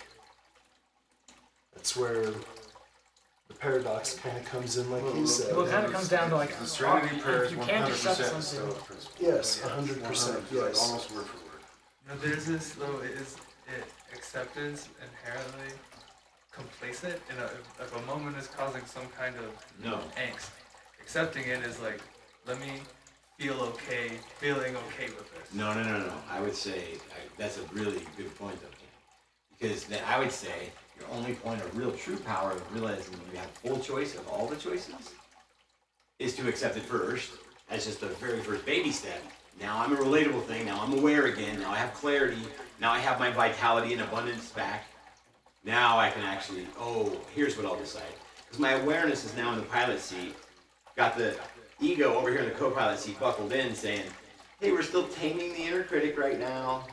that's where the paradox kind of comes in, like you said. Well, it kind of comes down to like, The Serenity Prayer is if you can't 100% accept Stoic something, principle. Yes, 100%, 100%, yes. almost word for word. You know, there's this though, is it acceptance inherently complacent? And if a moment is causing some kind of No. angst, accepting it is like, let me feel okay, feeling okay with this. No. I would say that's a really good point, though, Ken. Because then I would say your only point of real true power of realizing you have full choice of all the choices is to accept it first as just the very first baby step. Now I'm a relatable thing. Now I'm aware again. Now I have clarity. Now I have my vitality and abundance back. Now I can actually, here's what I'll decide. Because my awareness is now in the pilot seat. Got the ego over here in the co-pilot seat buckled in saying, hey, we're still taming the inner critic right now.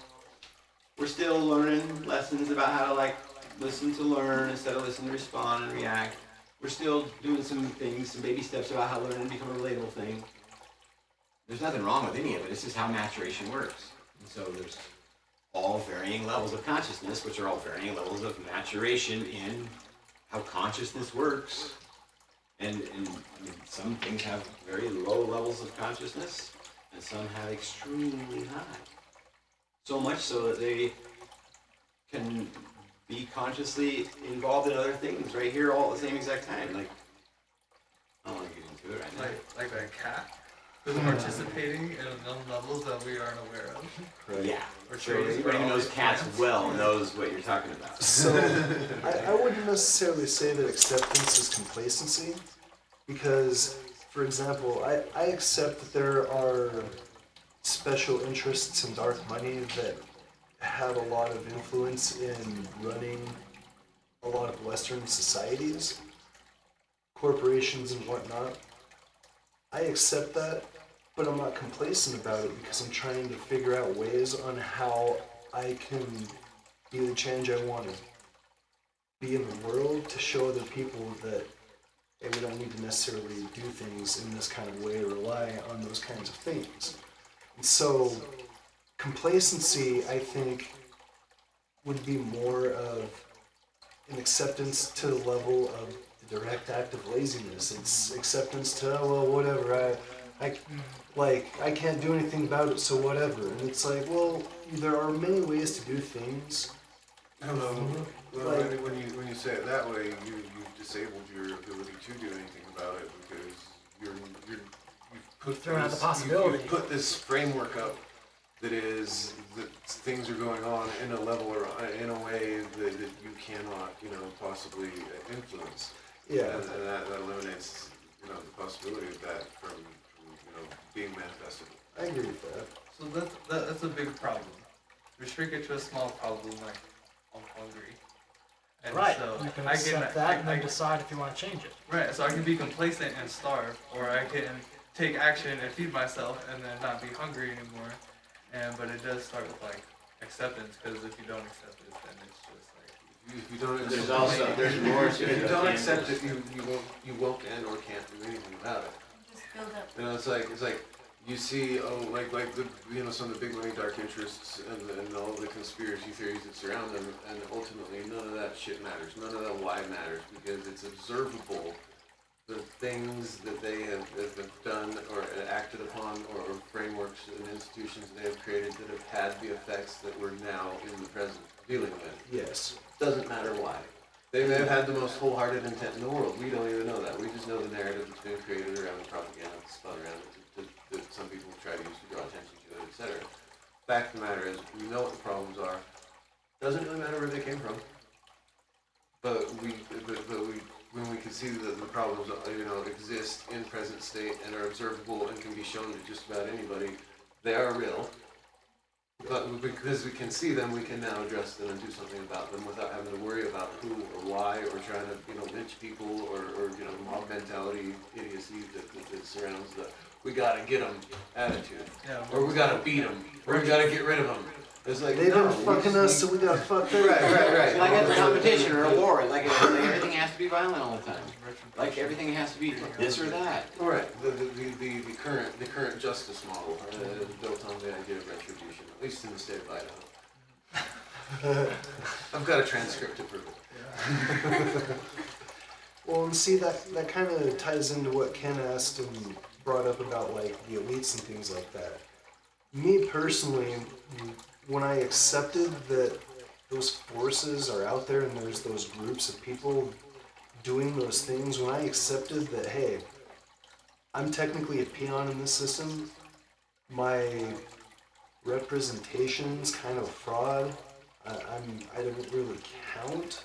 We're still learning lessons about how to like listen to learn instead of listen to respond and react. We're still doing some things, some baby steps about how learning to become a relatable thing. There's nothing wrong with any of it. It's just how maturation works. And so there's all varying levels of consciousness, which are all varying levels of maturation in how consciousness works. And I mean, some things have very low levels of consciousness, and some have extremely high. So much so that they can be consciously involved in other things right here all at the same exact time. Like, I don't want to get into it right now. Like a cat who's participating in unknown levels that we aren't aware of. Right. Yeah. Or So trees, anybody or who all knows these cats plants. well knows what you're talking about. So, I wouldn't necessarily say that acceptance is complacency, because, for example, I accept that there are special interests in dark money that have a lot of influence in running a lot of Western societies, corporations and whatnot. I accept that, but I'm not complacent about it because I'm trying to figure out ways on how I can be the change I wanted. be in the world to show other people that hey, we don't need to necessarily do things in this kind of way or rely on those kinds of things. And so complacency, I think, would be more of an acceptance to the level of the direct act of laziness. It's acceptance to, oh, well, whatever, I can't do anything about it, so whatever. And it's like, well, there are many ways to do things. Hello. Well, Like- when you say it that way, you've disabled your ability to do anything about it because you've put Thrown out the this, possibility. you've put this framework up that is that things are going on in a level or in a way that you cannot, possibly influence. Yeah. And that eliminates, the possibility of that from being manifested. I agree with that. So that's a big problem. Restrict it to a small problem like I'm hungry. And Right. so You can I accept that and then decide if you want to change it. right, so I can be complacent and starve, or I can take action and feed myself and then not be hungry anymore. But it does start with like acceptance, because if you don't accept it, then it's just like If you don't There's accept also, there's more to if it. you don't than accept just- it, you won't and or can't do anything about it. Just build up. It's like you see, like the some of the big money dark interests and all the conspiracy theories that surround them, and ultimately none of that shit matters. None of that why matters because it's observable. The things that they have done or acted upon, or frameworks and institutions they have created that have had the effects that we're now in the present dealing with. Yes. Doesn't matter why. They may have had the most wholehearted intent in the world. We don't even know that. We just know the narrative that's been created around the propaganda that's spun around it that some people try to use to draw attention to it, etc. Fact of the matter is, we know what the problems are. Doesn't really matter where they came from. But when we can see that the problems exist in present state and are observable and can be shown to just about anybody, they are real. But because we can see them, we can now address them and do something about them without having to worry about who or why, or trying to lynch people, or mob mentality idiocy that surrounds the we gotta get them attitude, or we gotta beat them, or we gotta get rid of them. It's like They've no, been fucking us, so we gotta fuck them. Right. Like a competition or a war, like everything has to be violent all the time. Like everything has to be this or that. Right. The current justice model built on the idea of retribution, at least in the state of Idaho. I've got a transcript to prove it. Well, and see, that kind of ties into what Ken asked and brought up about, like, the elites and things like that. Me personally, when I accepted that those forces are out there and there's those groups of people doing those things, when I accepted that, hey, I'm technically a peon in this system, my representation's kind of a fraud, I don't really count,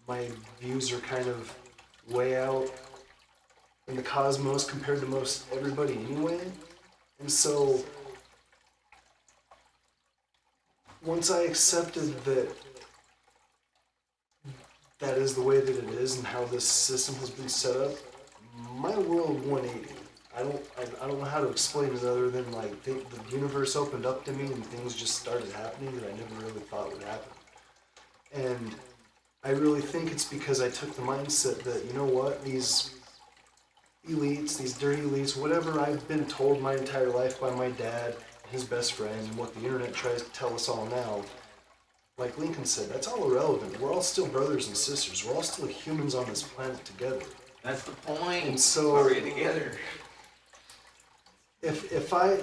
my views are kind of way out in the cosmos compared to most everybody anyway. And so once I accepted that that is the way that it is and how this system has been set up, my world 180. I don't know how to explain it other than like the universe opened up to me and things just started happening that I never really thought would happen. And I really think it's because I took the mindset that, you know what, these elites, these dirty elites, whatever I've been told my entire life by my dad and his best friend, and what the internet tries to tell us all now, like Lincoln said, that's all irrelevant. We're all still brothers and sisters. We're all still humans on this planet together. That's the point. And so, We're together. if I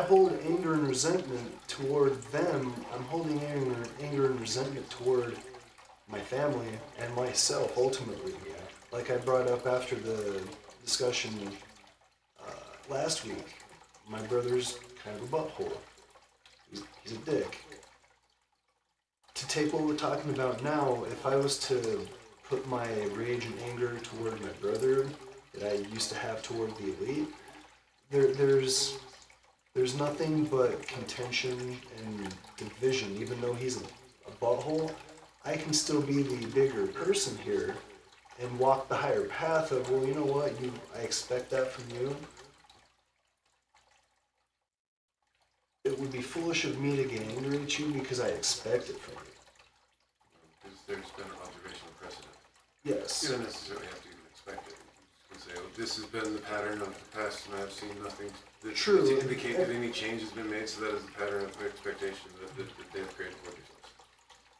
hold anger and resentment toward them, I'm holding anger and resentment toward my family and myself ultimately. Like I brought up after the discussion last week, my brother's kind of a butthole. He's a dick. To take what we're talking about now, if I was to put my rage and anger toward my brother that I used to have toward the elite, there's nothing but contention and division. Even though he's a butthole, I can still be the bigger person here and walk the higher path of, well, you know what, I expect that from you. It would be foolish of me to get angry at you because I expect it from you. There's been an observation Yes. You don't necessarily have to even expect it. You can say, oh, this has been the pattern of the past, and I've seen nothing that True. to indicate that any change has been made, so that is the pattern of expectation that they have created for themselves.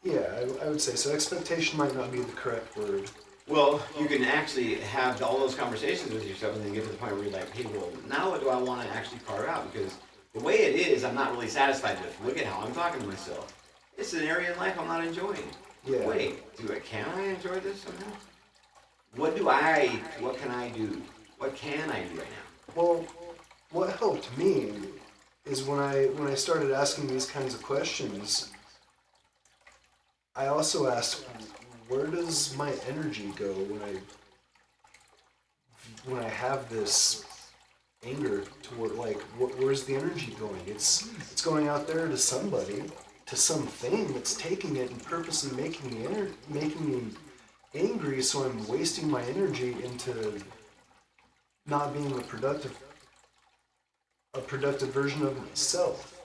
Yeah, I would say so. Expectation might not be the correct word. Well, you can actually have all those conversations with yourself and then get to the point where you're like, hey, well, now what do I want to actually carve out? Because the way it is, I'm not really satisfied with. Look at how I'm talking to myself. It's an area in life I'm not enjoying. Yeah. Wait, can I enjoy this somehow? What can I do? What can I do right now? Well, what helped me is when I started asking these kinds of questions, I also asked, where does my energy go when I have this anger toward, like, where's the energy going? It's going out there to somebody, to something that's taking it and purposely making me angry, so I'm wasting my energy into not being a productive version of myself.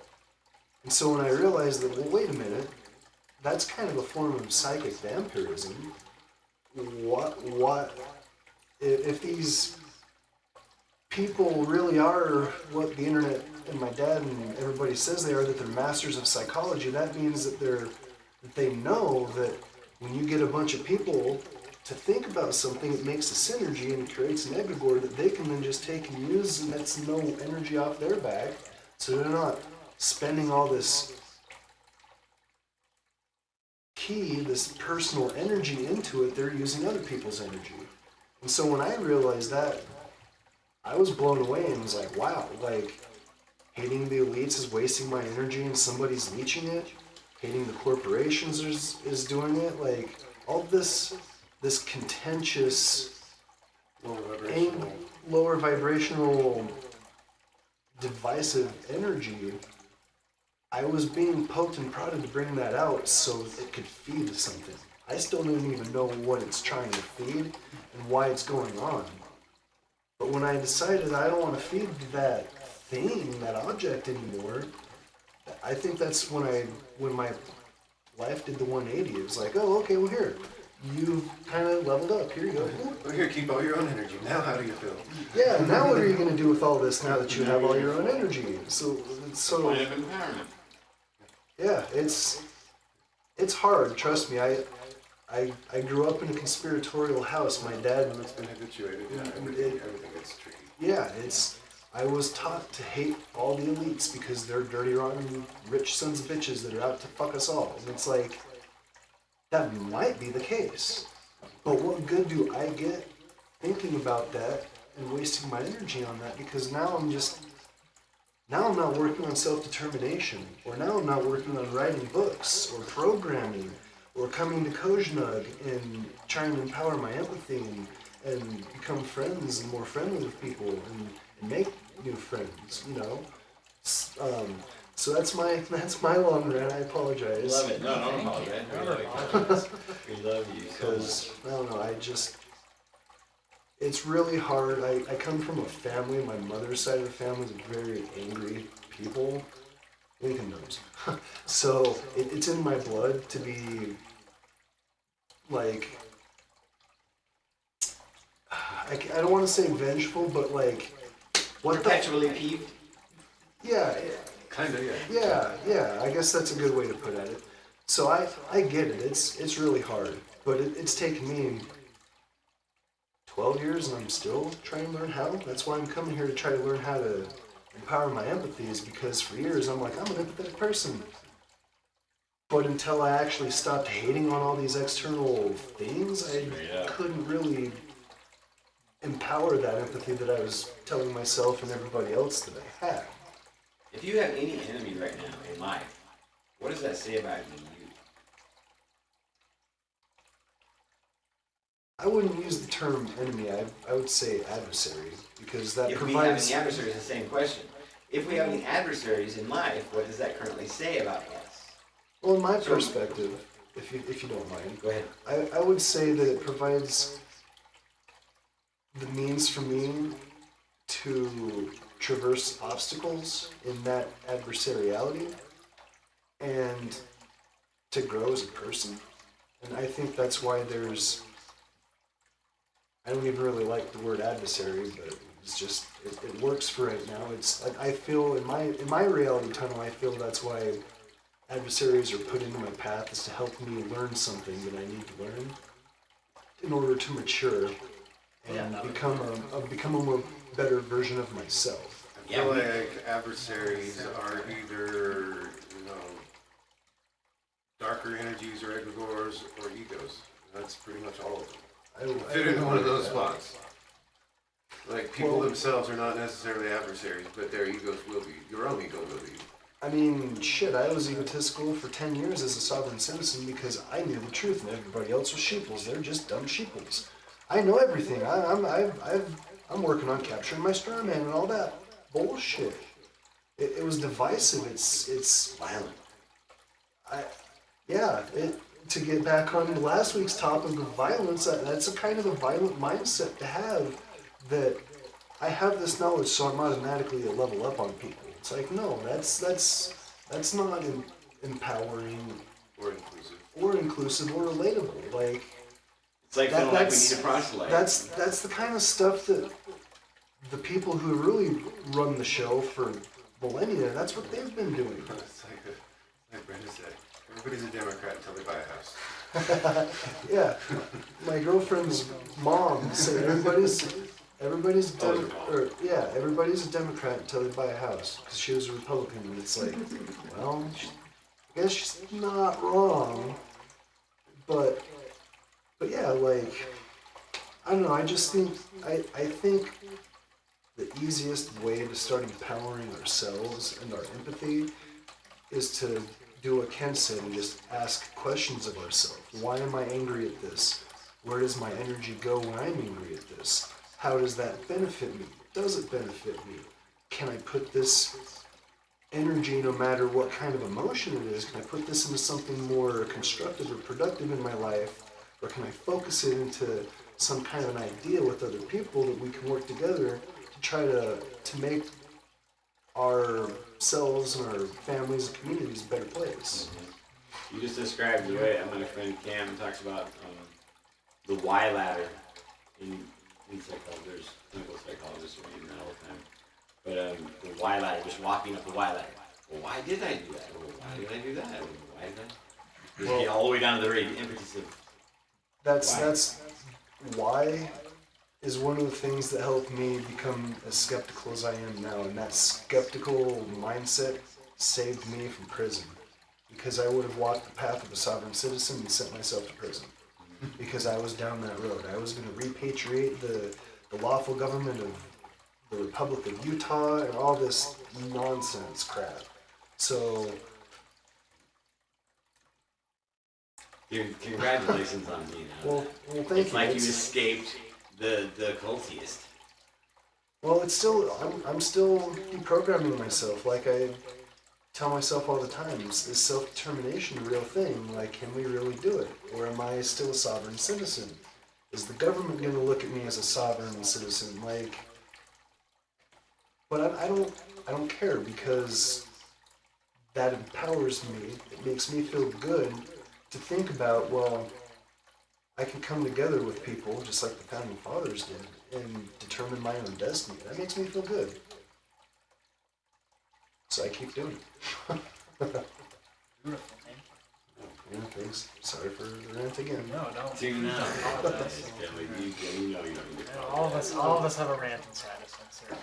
And so when I realized that, well, wait a minute, that's kind of a form of psychic vampirism. What if these people really are what the internet and my dad and everybody says they are, that they're masters of psychology? That means that they know that when you get a bunch of people to think about something, it makes a synergy and creates an egregore that they can then just take and use, and that's no energy off their back. So they're not spending all this this personal energy into it, they're using other people's energy. And so when I realized that, I was blown away and was like, wow, like, hating the elites is wasting my energy and somebody's leeching it. Hating the corporations is doing it. Like, all this contentious, lower vibrational, divisive energy, I was being poked and prodded to bring that out so it could feed something. I still don't even know what it's trying to feed and why it's going on. But when I decided I don't want to feed that thing, that object anymore, I think that's when my life did the 180. It was like, oh, okay, well, here, you've kind of leveled up. Here you go. Well, here, keep all your own energy. Now how do you feel? Yeah, now what are you going to do with all this now that you have all your own energy? So Point of empowerment. yeah, it's hard. Trust me. I grew up in a conspiratorial house. My dad. It's been habituated. Yeah, It- everything gets tricky. Yeah, I was taught to hate all the elites because they're dirty, rotten, rich sons of bitches that are out to fuck us all. And it's like, that might be the case. But what good do I get thinking about that and wasting my energy on that? Because now I'm not working on self-determination, or now I'm not working on writing books, or programming, or coming to COZSNUG and trying to empower my empathy and become friends and more friendly with people and make new friends, you know? So that's my long rant. I apologize. Love it. No, don't apologize. We love you. Because, I don't know, it's really hard. I come from a family, my mother's side of the family is very angry people. Lincoln knows. So it's in my blood to be, like, I don't want to say vengeful, but like, what Perpetually peeved. Yeah, Kinda, yeah. yeah. I guess that's a good way to put it. So I get it. It's really hard, but it's taken me 12 years, and I'm still trying to learn how. That's why I'm coming here to try to learn how to empower my empathy. Is because for years I'm like, I'm an empathetic person, but until I actually stopped hating on all these external things, I couldn't really empower that empathy that I was telling myself and everybody else that I had. If you have any enemy right now in life, what does that say about you? I wouldn't use the term enemy. I would say adversary, because that If we have provides. any adversaries, the same question. If we have any adversaries in life, what does that currently say about us? Well, in my perspective, if you don't mind, Go ahead. I would say that it provides the means for me to traverse obstacles in that adversariality and to grow as a person. And I think that's why there's I don't even really like the word adversary, but it's just it works for right now. It's I feel in my reality tunnel, I feel that's why adversaries are put into my path, is to help me learn something that I need to learn in order to mature and become a more better version of myself. I feel like adversaries are either, you know, darker energies or egregores or egos. That's pretty much all of them. I Fit into one of those that. spots. Like, people themselves are not necessarily adversaries, but their egos will be. Your own ego will be. I mean, shit, I was egotistical for 10 years as a sovereign citizen because I knew the truth and everybody else was sheeples. They're just dumb sheeples. I know everything. I'm working on capturing my straw man and all that bullshit. It was divisive. It's Violent. To get back on last week's topic of violence, that's a kind of a violent mindset to have, that I have this knowledge so I'm automatically a level up on people. It's like, no, that's not empowering Or inclusive. or relatable. Like, It's like feeling like we need a proselyte. that's the kind of stuff that the people who really run the show for millennia, that's what they've been doing. It's like Brenda said, everybody's a Democrat until they buy a house. Yeah, my girlfriend's mom said everybody's everybody's a Democrat until they buy a house, because she was a Republican, and it's like, well, I guess she's not wrong, but yeah, like, I don't know, I just think I think the easiest way to start empowering ourselves and our empathy is to do what Ken said and just ask questions of ourselves. Why am I angry at this? Where does my energy go when I'm angry at this? How does that benefit me? Does it benefit me? Can I put this energy, no matter what kind of emotion it is, can I put this into something more constructive or productive in my life? Or can I focus it into some kind of an idea with other people that we can work together to try to make ourselves and our families and communities a better place? You just described the way my friend Cam talks about the Y ladder in psychology. There's clinical psychologists who read that all the time. But the Y ladder, just walking up the Y ladder. Well, why did I do that? Well, why did I do that? Well, why did I? Just get all the way down to the impetus of That's why is one of the things that helped me become as skeptical as I am now, and that skeptical mindset saved me from prison, because I would have walked the path of a sovereign citizen and sent myself to prison, because I was down that road. I was going to repatriate the lawful government of the Republic of Utah and all this nonsense crap. So congratulations on me now. well thank It's you. like you escaped the cultist. Well, it's still, I'm still deprogramming myself. Like I tell myself all the time, is self-determination a real thing? Like, can we really do it? Or am I still a sovereign citizen? Is the government going to look at me as a sovereign citizen? Like, but I don't care, because that empowers me. It makes me feel good to think about, well, I can come together with people, just like the Founding Fathers did, and determine my own destiny. That makes me feel good. So I keep doing it. Beautiful, thank you. Yeah, thanks. Sorry for the rant again. No, don't. Tune out. Apologize. You know you don't need to All of us have a rant inside us, I'm certain.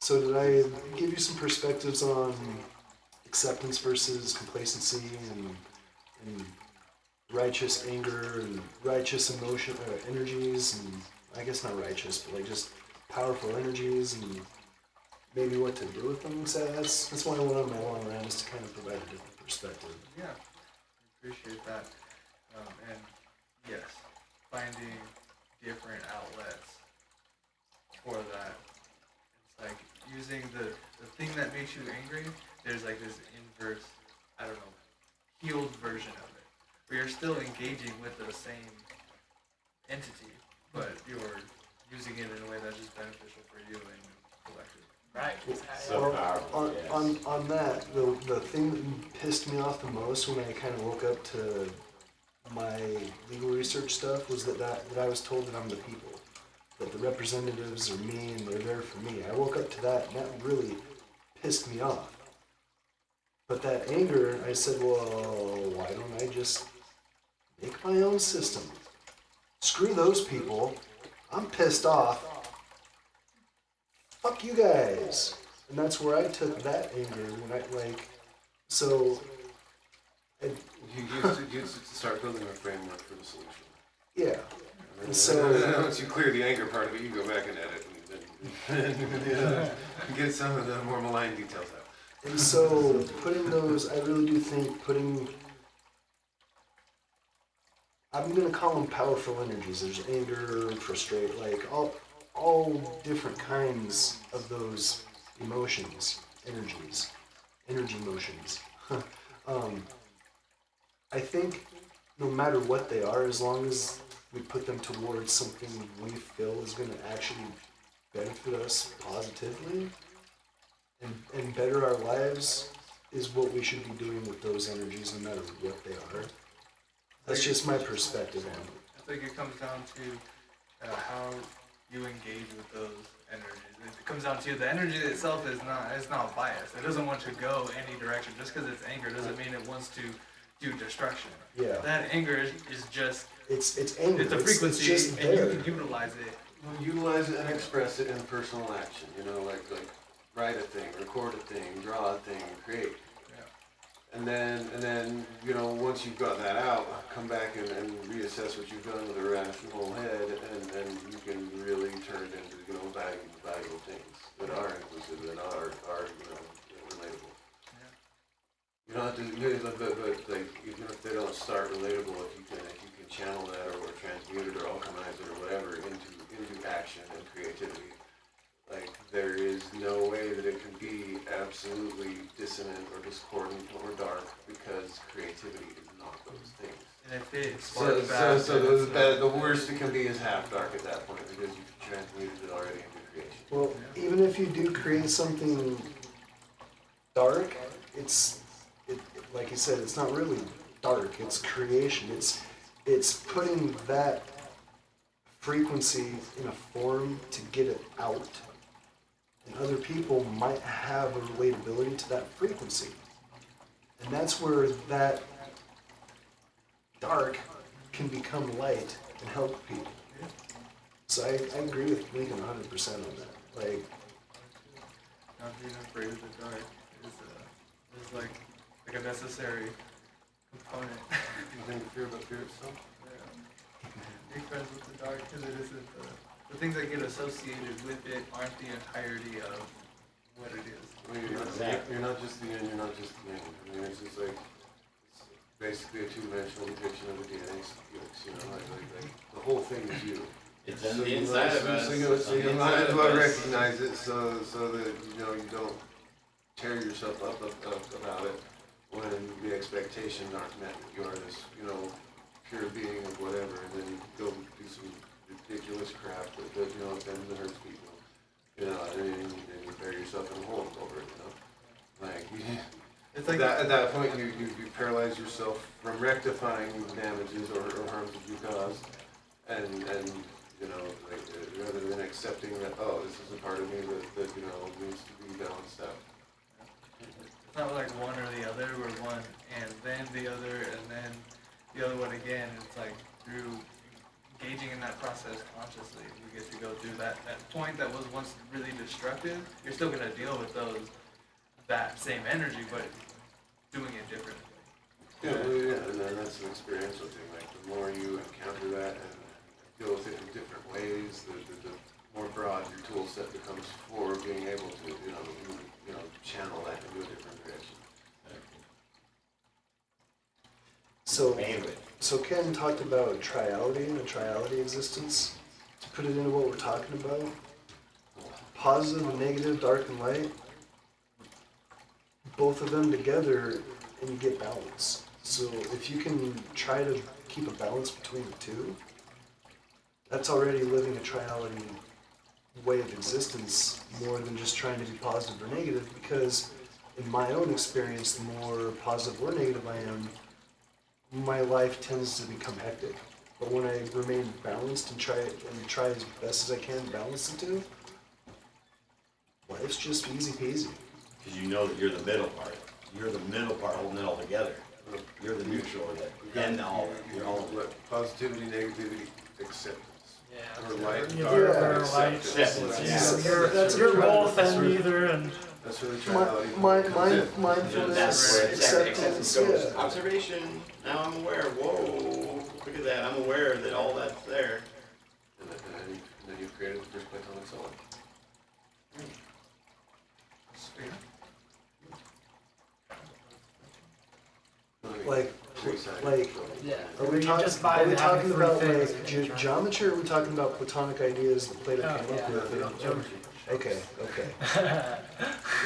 So did I give you some perspectives on acceptance versus complacency and righteous anger and righteous emotion energies, and I guess not righteous, but like just powerful energies, and maybe what to do with them? So that's why I went on my long rant, is to kind of provide a different perspective. Yeah, I appreciate that. And yes, finding different outlets for that. It's like using the thing that makes you angry, there's like this inverse, I don't know, healed version of it, where you're still engaging with the same entity, but you're using it in a way that's just beneficial for you and collective. Right. So Well, powerful, yes. on that, the thing that pissed me off the most when I kind of woke up to my legal research stuff was that I was told that I'm the people, that the representatives are me and they're there for me. I woke up to that and that really pissed me off. But that anger, I said, well, why don't I just make my own system? Screw those people. I'm pissed off. Fuck you guys. And that's where I took that anger when I so. You start building a framework for the solution. Yeah. And So- then once you clear the anger part of it, you go back and edit and get some of the more malign details out. And so putting those, I really do think I'm gonna call them powerful energies. There's anger, frustration, like all different kinds of those emotions, energy motions. I think no matter what they are, as long as we put them towards something we feel is going to actually benefit us positively and better our lives, is what we should be doing with those energies, no matter what they are. That's just my perspective on it. I think it comes down to how you engage with those energies. It comes down to the energy itself is not biased. It doesn't want to go any direction. Just because it's anger doesn't mean it wants to do destruction. Yeah. That anger is just It's anger. it's a frequency, it's just and there. you can utilize it. Utilize it and express it in personal action. You know, like write a thing, record a thing, draw a thing, create. Yeah. And then you know, once you've got that out, come back and reassess what you've done with a rational head, and you can really turn it into, you know, valuable things that are inclusive and are relatable. You don't have to, but like, even if they don't start relatable, if you can channel that or transmute it or alchemize it or whatever into action and creativity, like, there is no way that it can be absolutely dissonant or discordant or dark, because creativity is not those things. And if it So sparks that, the worst it can be is half dark at that point, because you've transmuted it already into creation. Well, even if you do create something dark, like you said, it's not really dark. It's creation. It's putting that frequency in a form to get it out. And other people might have a relatability to that frequency. And that's where that dark can become light and help people. So I agree with Lincoln 100% on that. Like, not being afraid of the dark is like a necessary component. You think fear about fear itself? Yeah. Be friends with the dark, because it isn't the things that get associated with it aren't the entirety of what it is. I mean, you're not just the yin, you're not just the yang. I mean, it's just like, it's basically a two-dimensional depiction of the DNA sequence, you know, like the whole thing is you. It's on the inside of us. So It's on you the might inside as of well us. recognize it, so that, you know, you don't tear yourself up about it when the expectations aren't met. You are this, you know, pure being of whatever, and then you go do some ridiculous crap that you know, offends and hurts people. You know, and you bury yourself in a hole over it, you know? Like, It's like at that point, you paralyze yourself from rectifying damages or harms that you caused, and you know, like, rather than accepting that, oh, this is a part of me that you know, needs to be balanced out. it's not like one or the other, we're one and then the other and then the other one again. It's like through engaging in that process consciously, we get to go through that point that was once really destructive. You're still gonna deal with that same energy, but doing it differently. Yeah, and then that's an experiential thing. Like, the more you encounter that and deal with it in different ways, the more broad your tool set becomes for being able to, you know, channel that into a different direction. So Ken talked about triality and a triality existence. To put it into what we're talking about, positive and negative, dark and light, both of them together, and you get balance. So if you can try to keep a balance between the two, that's already living a triality way of existence more than just trying to be positive or negative, because in my own experience, the more positive or negative I am, my life tends to become hectic. But when I remain balanced and try as best as I can to balance the two, life's just easy peasy. Because you know that you're the middle part. You're the middle part holding it all together. You're the neutral that end all. You're all. Positivity, negativity, acceptance. Yeah. Or light, You're dark, very light. Acceptance, yeah. You're both and neither, and That's where the triality. Mindfulness, That's where acceptance, goes. yeah. Observation. Now I'm aware. Whoa! Look at that. I'm aware that all that's there. And then you've created the first Platonic solid. Like, yeah. are we, You just buy are we the having talking three about things like and you're trying- geometry, or are we talking about Platonic ideas that Plato Oh, came up yeah. with? Okay.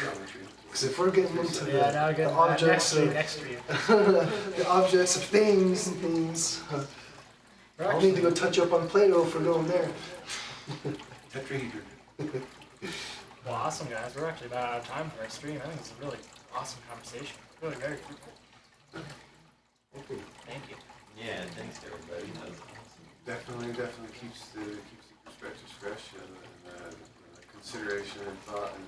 Geometry. Because if we're getting into the, Yeah, now the again, objects of extreme. the objects of things and things, I'll need to go touch up on Plato for going there. Tetrahedron. Well, awesome, guys. We're actually about out of time for our stream. I think it's a really awesome conversation. Really very fruitful. Thank you. Yeah. Thanks to everybody. That was awesome. Definitely keeps the perspectives fresh and consideration and thought and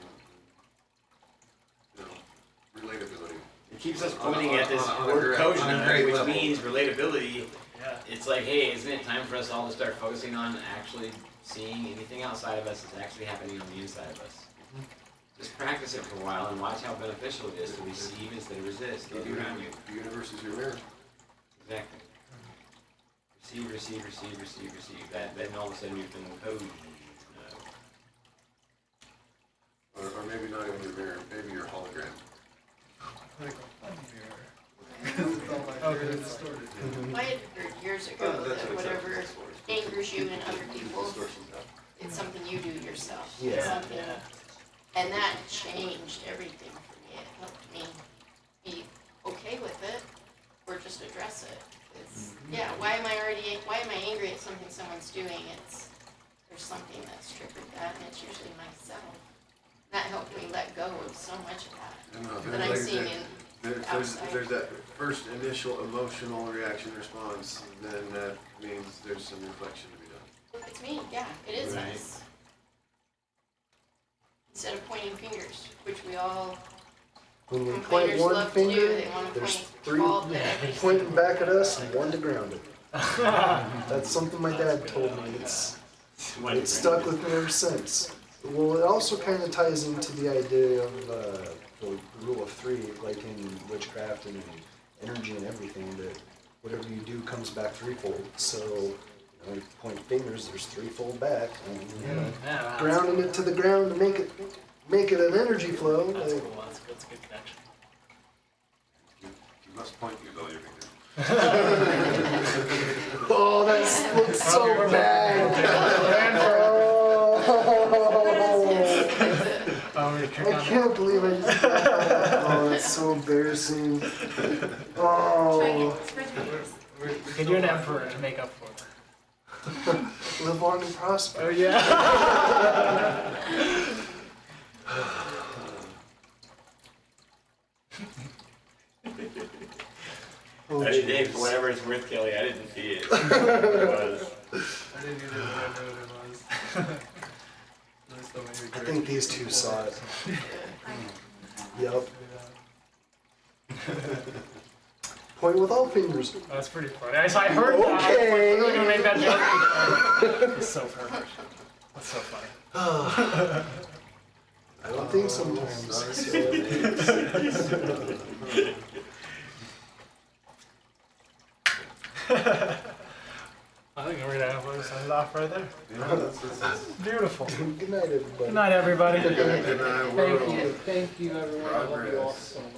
relatability. It keeps us pointing at this on a word great- on a COZSNUG, great which level. means relatability. Yeah. It's like, hey, isn't it time for us all to start focusing on actually seeing anything outside of us that's actually happening on the inside of us? Just practice it for a while and watch how beneficial it is to receive instead of resist. Look around you. The universe is your mirror. Exactly. Receive. Then all of a sudden you're feeling COZSNUG. Or maybe not even your mirror, maybe your hologram. I had heard years ago that whatever angers you in other people, it's something you do yourself. It's Yeah. something, and that changed everything for me. It helped me be okay with it, or just address it. It's, yeah, why am I angry at something someone's doing? There's something that's triggered that, and it's usually myself. That helped me let go of so much of that that I'm seeing in outside. There's that first initial emotional reaction response, then that means there's some reflection to be done. It's me, yeah, it is Right. us. Instead of pointing fingers, which we all When we point complainers one love to do, finger, they want to there's point three all at everything. pointing back at us and one to ground it. That's something my dad told me. It's stuck with me ever since. Well, it also kind of ties into the idea of the rule of three, like in witchcraft and in energy and everything, that whatever you do comes back threefold. So, you point fingers, there's threefold back. And, Yeah, grounding it to the ground to make it an energy flow. That's like- cool. That's a good connection. You must point your belly finger. Oh, that looks so bad. Oh, we I can't believe I just did that. Oh, that's so embarrassing. Try Oh, again. Spread your fingers. Can you an emperor to make up for it? live long and prosper. Oh yeah. Oh, Every day, for jeez. whatever it's worth, Kelly, I didn't see it. It was. I didn't either, but I know what it was. There's so many I think these two saw it. Yep. Point with all fingers. That's pretty funny. I heard that. Okay. I was gonna make that joke. It's so perfect. That's so funny. I don't think sometimes. I think we're gonna have to sign it off right there. Yeah, that's Beautiful. Good night, everybody. Good night, everybody. good night. Thank you. Thank you, everyone. I love you all so much.